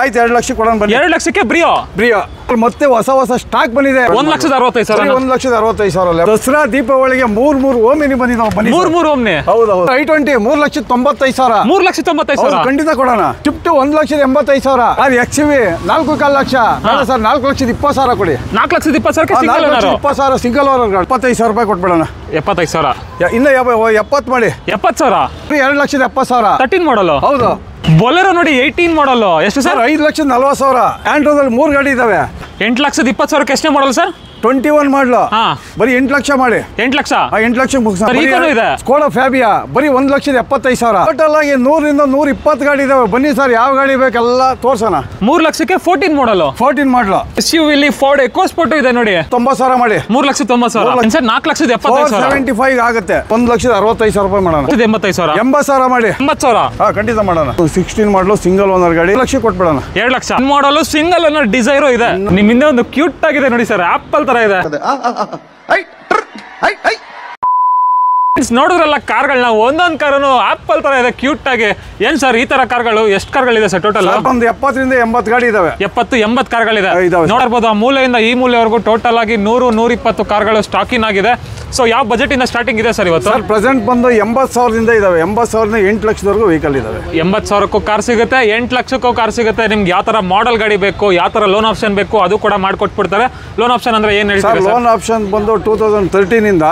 ಆಯ್ತು 2 ಲಕ್ಷ ಕೊಡೋಣ ಬನ್ನಿ 2 ಲಕ್ಷಕ್ಕೆ ಬ್ರಿಯೋ ಮತ್ತೆ ಹೊಸ ಸ್ಟಾಕ್ ಬಂದಿದೆ 1,65,000 1,65,000 ದಸರಾ ದೀಪಾವಳಿಗೆ ಮೂರು ಓಮಿನಿ ಬಂದಿದ್ದಾವೆ ಬನ್ನಿ ಮೂರು ಓಮ್ನಿ ಹೌದು i20 3,95,000 3,95,000 ಖಂಡಿತ ಕೊಡೋಣ ಶಿಫ್ಟ್ 1,85,000 ಅದು XUV 4.5 ಲಕ್ಷ ಬೇಡ ಸರ್ 4,20,000 ಕೊಡಿ 4,20,000ಕ್ಕೆ ಸಿಂಗಲ್ ಓನರ್ 4,20,000 ಸಿಂಗಲ್ ಓನರ್ 25,000 ರೂಪಾಯಿ ಕೊಟ್ಬಿಡೋಣ 75,000 ಇನ್ನ 70 ಮಾಡಿ 70,000 2,70,000 13 ಮಾಡಲು ಹೌದು ಬೊಲೆರೋ ನೋಡಿ 18 ಮಾಡಲು ಎಷ್ಟು ಸರ್ 5,40,000 ಆಂಡ್ರೋದಲ್ಲಿ 3 ಗಾಡಿ ಇದಾವೆ 8,20,000ಕ್ಕೆ ಎಷ್ಟೇ ಮಾಡಲು ಸರ್ 21 ಮಾಡಲು ಬರೀ 8 ಲಕ್ಷ ಮಾಡಿ 8 ಲಕ್ಷ 8 ಲಕ್ಷ ಇದೆ ಸ್ಕೋಡಾ ಫ್ಯಾಬಿಯಾ ಬರೀ 1,75,000 ಟೋಟಲ್ ಆಗಿ 100 ರಿಂದ 120 ಗಾಡಿ ಇದಾವೆ ಬನ್ನಿ ಸರ್ ಯಾವ ಗಾಡಿ ಬೇಕೆಲ್ಲ ತೋರ್ಸೋಣ 3 ಲಕ್ಷಕ್ಕೆ 14 ಮಾಡಲು 14 ಮಾಡಲು SUV ಇಲ್ಲಿ ಫೋರ್ಡ್ ಎಕೋಸ್ಪೋರ್ಟ್ ಇದೆ ನೋಡಿ 90,000 ಮಾಡಿ 3,90,000 ಸರ್ 4,75,000 475 ಆಗುತ್ತೆ 1,65,000 ರೂಪಾಯಿ ಮಾಡೋಣ 85,000 80,000 ಮಾಡಿ 80,000 ಖಂಡಿತ ಮಾಡೋಣ 16 ಮಾಡಲು ಸಿಂಗಲ್ ಓನರ್ ಗಾಡಿ 1 ಲಕ್ಷ ಕೊಟ್ಬಿಡೋಣ 2 ಲಕ್ಷ ಮಾಡಲು ಸಿಂಗಲ್ ಓನರ್ ಡಿಸೈರು ಇದೆ ನಿಮ್ ಹಿಂದೆ ಒಂದು ಕ್ಯೂಟ್ ಆಗಿದೆ ನೋಡಿ ಸರ್ ಆಪಲ್ ತರ ಇದೆ ನೋಡಿದ್ರಲ್ಲ ಕಾರ್ಗಳನ್ನ ಒಂದೊಂದು ಕಾರು ಆಪಲ್ ತರ ಇದೆ ಕ್ಯೂಟ್ ಆಗಿ ಏನ್ ಸರ್ ಈ ತರ ಕಾರ್ಗಳು ಎಷ್ಟು ಕಾರ್ಗಳಿದೆ ಸರ್ ಟೋಟಲ್ ಒಂದು 70 ರಿಂದ 80 ಗಾಡಿ ಇದಾವೆ 70-80 ಕಾರ್ಗಳಿದೆ ನೋಡಬಹುದು ಆ ಮೂಲೆಯಿಂದ ಈ ಮೂಲೆವರೆಗೂ ಟೋಟಲ್ ಆಗಿ 100-120 ಕಾರ್ಗಳು ಸ್ಟಾಕಿನ್ ಆಗಿದೆ ಸೊ ಯಾವ ಬಜೆಟ್ ಇಂದ ಸ್ಟಾರ್ಟಿಂಗ್ ಇದೆ ಸರ್ ಇವತ್ತು ಸರ್ ಪ್ರೆಸೆಂಟ್ ಬಂದು 80,000 ದಿಂದ ಇದಾವೆ 80,000 8 ಲಕ್ಷದವರೆಗೂ ವೆಹಿಕಲ್ ಇದಾವೆ 80,000ಕ್ಕೂ ಕಾರ್ ಸಿಗುತ್ತೆ 8 ಲಕ್ಷಕ್ಕೂ ಕಾರ್ ಸಿಗುತ್ತೆ ನಿಮ್ಗೆ ಯಾವ ತರ ಮಾಡೆಲ್ ಗಾಡಿ ಬೇಕು ಯಾವ ತರ ಲೋನ್ ಆಪ್ಷನ್ ಬೇಕು ಅದು ಕೂಡ ಮಾಡ್ಕೊಟ್ಬಿಡ್ತಾರೆ ಲೋನ್ ಆಪ್ಷನ್ ಅಂದ್ರೆ ಏನ್ ಹೇಳ್ತೀರಾ ಲೋನ್ ಆಪ್ಷನ್ ಬಂದು 2013 ಇಂದ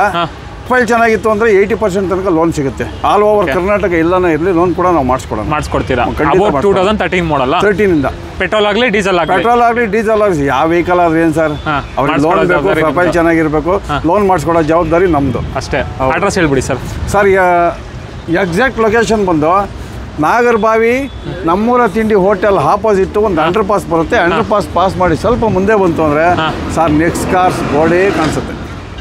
ಪ್ರೊಫೈಲ್ ಚೆನ್ನಾಗಿತ್ತು ಅಂದ್ರೆ 80% ತನಕ ಲೋನ್ ಸಿಗುತ್ತೆ ಆಲ್ ಓವರ್ ಕರ್ನಾಟಕ ಎಲ್ಲಾನೇ ಇರಲಿ ಲೋನ್ ಕೂಡ ನಾವು ಮಾಡಿಸ್ಕೊಡ್ತೀರಾ 2013 ಮಾಡಲ್ಲ 13 ಇಂದ ಪೆಟ್ರೋಲ್ ಆಗಲಿ ಡೀಸೆಲ್ ಆಗಲಿ ಯಾವ ವೆಹಿಕಲ್ ಆದ್ರೆ ಏನ್ ಸರ್ ಅವ್ರಿಗೆ ಲೋನ್ ಬೇಕು ಪ್ರೊಫೈಲ್ ಚೆನ್ನಾಗಿರ್ಬೇಕು ಲೋನ್ ಮಾಡಿಸ್ಕೊಡೋ ಜವಾಬ್ದಾರಿ ನಮ್ದು ಅಷ್ಟೇ ಅಡ್ರೆಸ್ ಹೇಳ್ಬಿಡಿ ಸರ್ ಸರ್ ಎಕ್ಸಾಕ್ಟ್ ಲೊಕೇಶನ್ ಬಂದು ನಾಗರಬಾವಿ ನಮ್ಮೂರ ತಿಂಡಿ ಹೋಟೆಲ್ ಆಪೋಸಿಟ್ ಒಂದು ಅಂಡರ್ ಪಾಸ್ ಬರುತ್ತೆ ಅಂಡರ್ ಪಾಸ್ ಮಾಡಿ ಸ್ವಲ್ಪ ಮುಂದೆ ಬಂತು ಅಂದ್ರೆ ಸರ್ ನೆಕ್ಸ್ಟ್ ಕಾರ್ಸ್ ಗೋಡೆ ಕಾಣಿಸುತ್ತೆ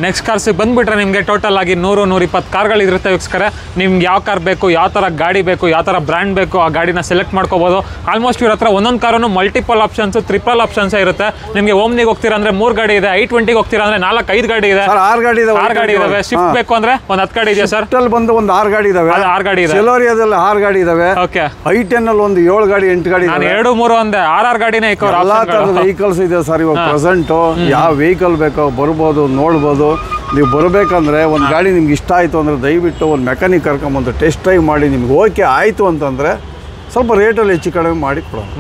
ನೆಕ್ಸ್ಟ್ ಕಾರ್ಸಿಗೆ ಬಂದುಬಿಟ್ರೆ ನಿಮಗೆ ಟೋಟಲ್ ಆಗಿ 100-120 ಕಾರ್ಗಳಿರುತ್ತೆ ವೀಕ್ಷಕರೇ ನಿಮ್ಗೆ ಯಾವ ಕಾರ್ ಬೇಕು ಯಾವ ಥರ ಗಾಡಿ ಬೇಕು ಯಾವ ಥರ ಬ್ರ್ಯಾಂಡ್ ಬೇಕು ಆ ಗಾಡಿನ ಸೆಲೆಕ್ಟ್ ಮಾಡ್ಕೋಬೋದು ಆಲ್ಮೋಸ್ಟ್ ಇವ್ರ ಹತ್ರ ಒಂದೊಂದು ಕಾರನ್ನು ಮಲ್ಟಿಪಲ್ ಆಪ್ಷನ್ಸು ಟ್ರಿಪಲ್ ಆಪ್ಷನ್ಸೇ ಇರುತ್ತೆ ನಿಮಗೆ ಓಮ್ನಿಗೆ ಹೋಗ್ತೀರಾ ಅಂದರೆ 3 ಗಾಡಿ ಇದೆ i20ಗೆ ಹೋಗ್ತೀರಾ ಅಂದರೆ 4-5 ಗಾಡಿ ಇದೆ 6 ಗಾಡಿ ಇದಾವೆ ಶಿಫ್ಟ್ ಬೇಕು ಅಂದರೆ ಒಂದು 10 ಗಾಡಿ ಇದೆಯಾ ಸರ್ ಬಂದು ಒಂದು 6 ಗಾಡಿ ಇದಾವೆ 6 ಗಾಡಿ ಇದೆ ಸೆಲೋರಿಯಾದಲ್ಲಿ 6 ಗಾಡಿ ಇದಾವೆ ಓಕೆ i10 ಅಲ್ಲಿ ಒಂದು 7 ಗಾಡಿ 8 ಗಾಡಿ ನಾನು 2-3 ಒಂದೇ 6 ಗಾಡಿನೇ ಎಲ್ಲ ಥರದ ವೆಹಿಕಲ್ಸ್ ಇದೆ ಸರ್ ಇವಾಗ ಪ್ರೆಸೆಂಟ್ ಯಾವ ವೆಹಿಕಲ್ ಬೇಕೋ ಬರ್ಬೋದು ನೋಡ್ಬೋದು ನೀವು ಬರಬೇಕಂದ್ರೆ ಒಂದು ಗಾಡಿ ನಿಮ್ಗೆ ಇಷ್ಟ ಆಯಿತು ಅಂದರೆ ದಯವಿಟ್ಟು ಒಂದು ಮೆಕ್ಯಾನಿಕ್ ಕರ್ಕೊಂಬಂದು ಟೆಸ್ಟ್ ಡ್ರೈವ್ ಮಾಡಿ ನಿಮ್ಗೆ ಓಕೆ ಆಯಿತು ಅಂತಂದರೆ ಸ್ವಲ್ಪ ರೇಟಲ್ಲಿ ಹೆಚ್ಚು ಕಡಿಮೆ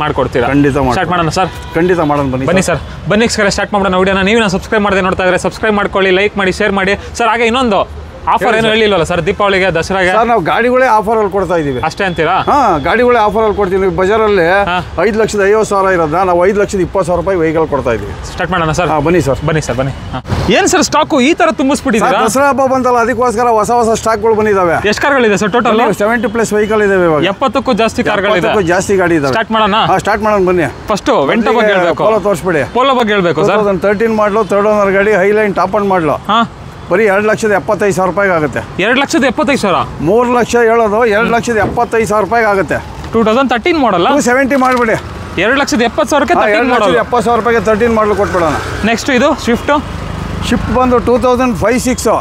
ಮಾಡಿಕೊಡ್ತೀರಾ ಖಂಡಿತ ಸ್ಟಾರ್ಟ್ ಮಾಡೋಣ ಸರ್ ಖಂಡಿತ ಮಾಡೋಣ ಬನ್ನಿ ಸರ್ ಬನ್ನಿ ಸ್ಟಾರ್ಟ್ ಮಾಡೋಣ ವಿಡಿಯೋನ ನೀವು ಸಬ್ಸ್ಕ್ರೈಬ್ ಮಾಡದೆ ನೋಡ್ತಾ ಇದ್ರೆ ಸಬ್ಸ್ಕ್ರೈಬ್ ಮಾಡ್ಕೊಳ್ಳಿ ಲೈಕ್ ಮಾಡಿ ಶೇರ್ ಮಾಡಿ ಸರ್ ಹಾಗೆ ಇನ್ನೊಂದು ಆಫರ್ ಏನು ಹೇಳಿಲ್ವಲ್ಲ ಸರ್ ದೀಪಾವಳಿಗೆ ದಸರಾಗೆ ಸರ್ ನಾವು ಗಾಡಿಗಳೇ ಆಫರ್ ಅಲ್ಲಿ ಕೊಡ್ತಾ ಇದೀವಿ ಅಷ್ಟೇ ಅಂತೀರಾ ಗಾಡಿಗಳೇ ಆಫರ್ ಅಲ್ಲಿ ಕೊಡ್ತೀವಿ ಬಜಾರಲ್ಲಿ 5,50,000 ಇರೋದನ್ನ ನಾವು 5,20,000 ರೂಪಾಯಿ ವೆಹಿಕಲ್ ಕೊಡ್ತಾ ಇದೀವಿ ಸ್ಟಾರ್ಟ್ ಮಾಡೋಣ ಸರ್ ಬನ್ನಿ ಸರ್ ಬನ್ನಿ ಏನ್ ಸರ್ ಸ್ಟಾಕು ಈ ತರ ತುಂಬಿಸ್ಬಿಟ್ಟಿದ್ದೀರಾ ದಸರಾ ಹಬ್ಬ ಬಂತಲ್ಲ ಅದಕ್ಕೋಸ್ಕರ ಹೊಸ ಸ್ಟಾಕ್ಗಳು ಬಂದಿದ್ದಾವೆ ಎಷ್ಟು ಕಾರ್ಗಳಿದೆ ಸರ್ ಟೋಟಲ್ 70+ ವೆಹಿಕಲ್ ಇದಾವೆ ಇವಾಗ 70ಕ್ಕೂ ಜಾಸ್ತಿ ಕಾರ್ಗಳಿದೆ ಜಾಸ್ತಿ ಗಾಡಿ ಇದಾವೆ ಸ್ಟಾರ್ಟ್ ಮಾಡೋಣ ಬನ್ನಿ ಫಸ್ಟ್ ವೆಂಟೋ ಬಗ್ಗೆ ಹೇಳ್ಬೇಕು ಪೋಲೋ ತೋರಿಸ್ಬಿಡಿ ಪೋಲೋ ಬಗ್ಗೆ ಹೇಳ್ಬೇಕು ಸರ್ 2013 ಮಾಡಲು 3rd ಓನರ್ ಗಾಡಿ ಹೈಲೈನ್ ಟಾಪ್ ಅಂಡ್ ಮಾಡಲು ಬರೀ 2,75,000 ರೂಪಾಯಿಗೆ ಆಗುತ್ತೆ 2,75,000 3 ಲಕ್ಷ ಹೇಳೋದು 2,75,000 ರೂಪಾಯಿಗೆ ಆಗುತ್ತೆ 2013 ಮಾಡಲ್ಲ 270 ಮಾಡಿಬಿಡಿ 2,70,000ಕ್ಕೆ 2,70,000 ರೂಪಾಯಿಗೆ 13 ಮಾಡಲು ಕೊಟ್ಬಿಡೋಣ ನೆಕ್ಸ್ಟ್ ಇದು ಶಿಫ್ಟ್ ಬಂದು 2005-6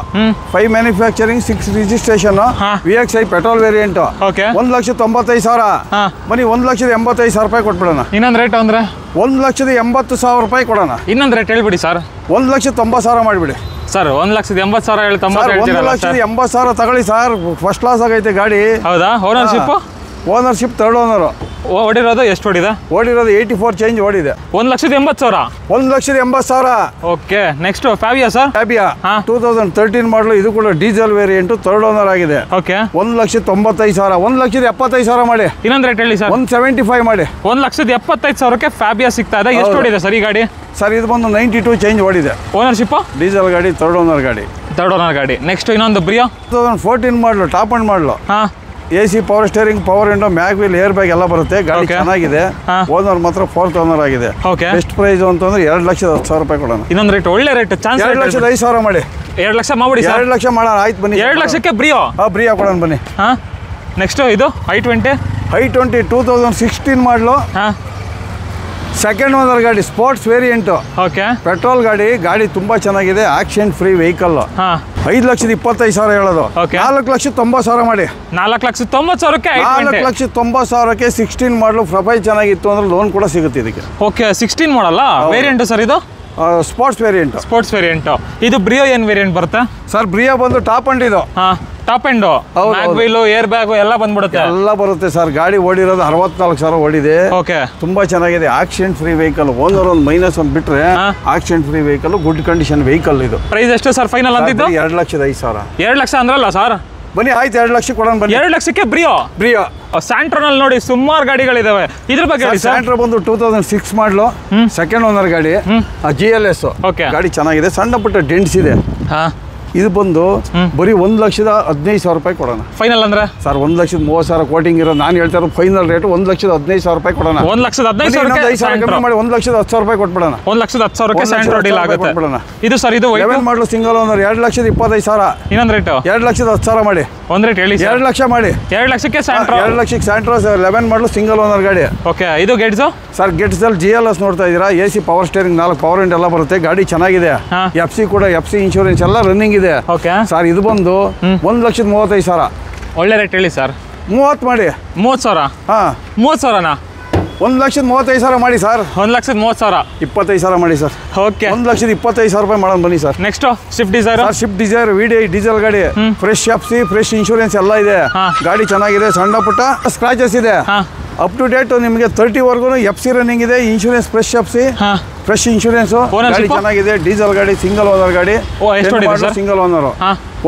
5 manufacturing 6 registration VXI petrol variant 1,95,000 ಬನ್ನಿ 1,85,000 ರೂಪಾಯಿ ಕೊಟ್ಬಿಡೋಣ ಇನ್ನೊಂದು ರೇಟ್ ಅಂದ್ರೆ 1,80,000 ರೂಪಾಯಿ ಕೊಡೋಣ ಇನ್ನೊಂದು ರೇಟ್ ಹೇಳ್ಬಿಡಿ ಸರ್ 1,90,000 ಮಾಡಿಬಿಡಿ ಸರ್ 1,80,000 ಹೇಳಿ 1,80,000 ತಗೊಳ್ಳಿ ಸರ್ ಫಸ್ಟ್ ಕ್ಲಾಸ್ ಆಗೈತೆ ಗಾಡಿ ಹೌದಾ ಓನರ್ಶಿಪ್ 3rd ಓನರ್ ಓಡಿರೋದು ಎಷ್ಟು ಓಡಿರೋದು 84 ಚೇಂಜ್ ಓಡಿದೆ 1,80,000 1,80,000 ಓಕೆ ನೆಕ್ಸ್ಟ್ ಫ್ಯಾಬಿಯಾ 2013 ಮಾಡಲು ಇದು ಕೂಡ ಡೀಸೆಲ್ ವೇರಿಯಂಟ್ 3rd ಓನರ್ ಆಗಿದೆ ಓಕೆ 1,95,000 1,75,000 ಮಾಡಿ ಇನ್ನೊಂದು ರೇಟ್ ಹೇಳಿ ಸರ್ 175 ಮಾಡಿ 1,70,000ಕ್ಕೆ ಫ್ಯಾಬಿಯಾ ಸಿಗ್ತಾ ಇದೆ ಎಷ್ಟು ಓಡಿದೆ ಸರ್ ಈ ಗಾಡಿ ಸರ್ ಇದು ಬಂದು 92 ಚೇಂಜ್ ಓಡಿದೆ ಓನರ್ಶಿಪ್ ಡೀಸೆಲ್ ಗಾಡಿ 3rd ಓನರ್ ಗಾಡಿ ನೆಕ್ಸ್ಟ್ ಇನ್ನೊಂದು ಬ್ರಿಯೋ 2014 ಮಾಡಲು ಟಾಪ್ ಅಂಡ್ ಮಾಡಲು AC power steering power window mag wheel air bag ಎಲ್ಲ ಬರುತ್ತೆ ಗಾಡಿ ಚೆನ್ನಾಗಿದೆ ಓನರ್ ಮಾತ್ರ 4th ಓನರ್ ಆಗಿದೆ ಬೆಸ್ಟ್ ಪ್ರೈಸ್ ಅಂತಂದ್ರೆ 2,10,000 ರೂಪಾಯಿ ಕೊಡೋಣ ಇನ್ನೊಂದು ರೇಟ್ ಒಳ್ಳೆ ರೇಟ್ 2,05,000 ಮಾಡಿ 2 ಲಕ್ಷ ಮಾಡ್ಬಿಡಿ 2 ಲಕ್ಷ ಮಾಡೋಣ ಆಯ್ತು ಬನ್ನಿ 2 ಲಕ್ಷಕ್ಕೆ ಬ್ರಿಯೋ ಕೊಡೋಣ ಬನ್ನಿ ನೆಕ್ಸ್ಟ್ ಇದು i20 2016 ಮಾಡಲು ಸೆಕೆಂಡ್ ಓನರ್ ಗಾಡಿ ಸ್ಪೋರ್ಟ್ಸ್ ವೇರಿಯಂಟ್ ಓಕೆ ಪೆಟ್ರೋಲ್ ಗಾಡಿ ತುಂಬಾ ಚೆನ್ನಾಗಿದೆ ಆಕ್ಸಿಡೆಂಟ್ ಫ್ರೀ ವೆಹಿಕಲ್ 5,25,000 ಹೇಳೋದು. Okay. 4,90,000 ಮಾಡಿ. 4,90,000ಕ್ಕೆ 4,90,000ಕ್ಕೆ 16 ಮಾಡಲು ಪ್ರೊಫೈಲ್ ಚೆನ್ನಾಗಿತ್ತು ಅಂದ್ರೆ ಲೋನ್ ಕೂಡ ಸಿಗುತ್ತೆ ಇದಕ್ಕೆ. ಓಕೆ 16 ಮಾಡಲ್ಲ ವೇರಿಯಂಟ್ ಸರ್ ಇದು ಸ್ಪೋರ್ಟ್ಸ್ ವೇರಿಯಂಟ್. ಇದು ಬ್ರಿಯೋ ಏನು ವೇರಿಯಂಟ್ ಬರುತ್ತೆ ಸರ್? ಬ್ರಿಯೋ ಬಂದು ಟಾಪ್ ಅಂಡ್ ಇದು. ಹಾಂ top end back wheel air bag ಎಲ್ಲ ಬಂದ್ಬಿಡುತ್ತೆ. ಎಲ್ಲ ಬರುತ್ತೆ ಸರ್. ಗಾಡಿ ಓಡಿರೋದು 64,000 ಓಡಿದೆ. ಓಕೆ ತುಂಬಾ ಚೆನ್ನಾಗಿದೆ. Accident free vehicle. ಓನರ್ ಒಂದು -1 ಬಿಟ್ರೆ accident free vehicle, good condition vehicle ಇದು. ಪ್ರೈಸ್ ಎಷ್ಟು ಸರ್ ಫೈನಲ್ ಅಂತಿದ್ದು? 2,05,000. 2 ಲಕ್ಷ ಅಂದ್ರಲ್ಲ ಸರ್? ಬನ್ನಿ ಆಯ್ತು, 2 ಲಕ್ಷ ಕೊಡೋಣ ಬನ್ನಿ. 2 ಲಕ್ಷಕ್ಕೆ ಬ್ರಿಯೋ ಸ್ಯಾಂಟ್ರೋನಲ್ಲಿ ನೋಡಿ ಸುಮಾರು ಗಾಡಿಗಳಿದಾವೆ. ಇದ್ರ ಬಗ್ಗೆ ಸ್ಯಾಂಟ್ರೋ ಬಂದು 2006 ಮಾಡಲು, ಸೆಕೆಂಡ್ ಓನರ್ ಗಾಡಿ, GLS. ಓಕೆ ಗಾಡಿ ಚೆನ್ನಾಗಿದೆ, ಸಣ್ಣ ಪುಟ್ಟ ಡೆಂಟ್ಸ್ ಇದೆ. ಇದು ಬಂದು ಬರೀ 1,15,000 ರೂಪಾಯಿ ಕೊಡೋಣ ಫೈನಲ್ ಅಂದ್ರೆ ಸರ್. 1,30,000 ಕೋಟಿಂಗ್ ಇರೋ ನಾನು ಹೇಳ್ತಾ ಇರೋದು ಫೈನಲ್ ರೇಟ್ 1,15,000 ರೂಪಾಯಿ ಕೊಡೋಣ. 1,15,000 ಕಮ್ಮಿ ಮಾಡಿ 1,10,000 ರೂಪಾಯಿ ಕೊಟ್ಬಿಡೋಣ. 1,10,000ಕ್ಕೆ ಸ್ಯಾಂಟ್ರೋ ಡೀಲ್ ಆಗುತ್ತೆ. ಇದು ಸರ್ ಇದು 11 ಮಾಡಲು ಸಿಂಗಲ್ ಓನರ್ 2,25,000. ಇನ್ನೊಂದು ರೇಟು 2,10,000 ಮಾಡಿ. ಒಂದು ರೇಟ್ ಹೇಳಿ. 2 ಲಕ್ಷ ಮಾಡಿ. 2 ಲಕ್ಷಕ್ಕೆ ಸ್ಯಾಂಟ್ರೋ. 2 ಲಕ್ಷಕ್ಕೆ ಸ್ಯಾಂಟ್ರೋ 11 ಮಾಡಲು ಸಿಂಗಲ್ ಓನರ್ ಗಾಡಿ. ಓಕೆ ಇದು ಗೇಟ್ಸ್ ಸರ್? ಗೆಟ್ಸಲ್ಲಿ GLS ನೋಡ್ತಾ ಇದ್ದೀರಾ. AC power steering, 4 power window ಎಲ್ಲ ಬರುತ್ತೆ. ಗಾಡಿ ಚೆನ್ನಾಗಿದೆ. FC ಕೂಡ FC ಇನ್ಶೂರೆನ್ಸ್ ಎಲ್ಲ ರನ್ನಿಂಗ್ ಇದೆ. ಓಕೆ ಸರ್ ಇದು ಬಂದು 1,35,000. ಒಳ್ಳೆ ರೇಟ್ ಹೇಳಿ ಸರ್. 30 ಮಾಡಿ. 30,000? ಹಾಂ 30,000ನಾ? 1,35,000 ಮಾಡಿ ಸರ್. 1,30,000. 25,000 ಮಾಡಿ ಸರ್. ಓಕೆ 1,25,000 ರೂಪಾಯಿ ಮಾಡೋಣ ಬನ್ನಿ sir. Next Swift Dzire. Swift Dzire VDI diesel ಗಾಡಿ, ಫ್ರೆಶ್ FC, ಫ್ರೆಶ್ ಇನ್ಶೂರೆನ್ಸ್ ಎಲ್ಲ ಇದೆ. ಗಾಡಿ ಚೆನ್ನಾಗಿದೆ, ಸಣ್ಣ ಪುಟ್ಟ ಸ್ಕ್ರಾಚಸ್ ಇದೆ. ಅಪ್ ಟು ಡೇಟ್ ನಿಮಗೆ 30ವರೆಗೂ FC ರನ್ನಿಂಗ್ ಇದೆ. Insurance fresh FC, fresh insurance. ಗಾಡಿ ಚೆನ್ನಾಗಿದೆ, ಡೀಸೆಲ್ ಗಾಡಿ, ಸಿಂಗಲ್ ಓನರ್ ಗಾಡಿ. ಸಿಂಗಲ್ ಓನರ್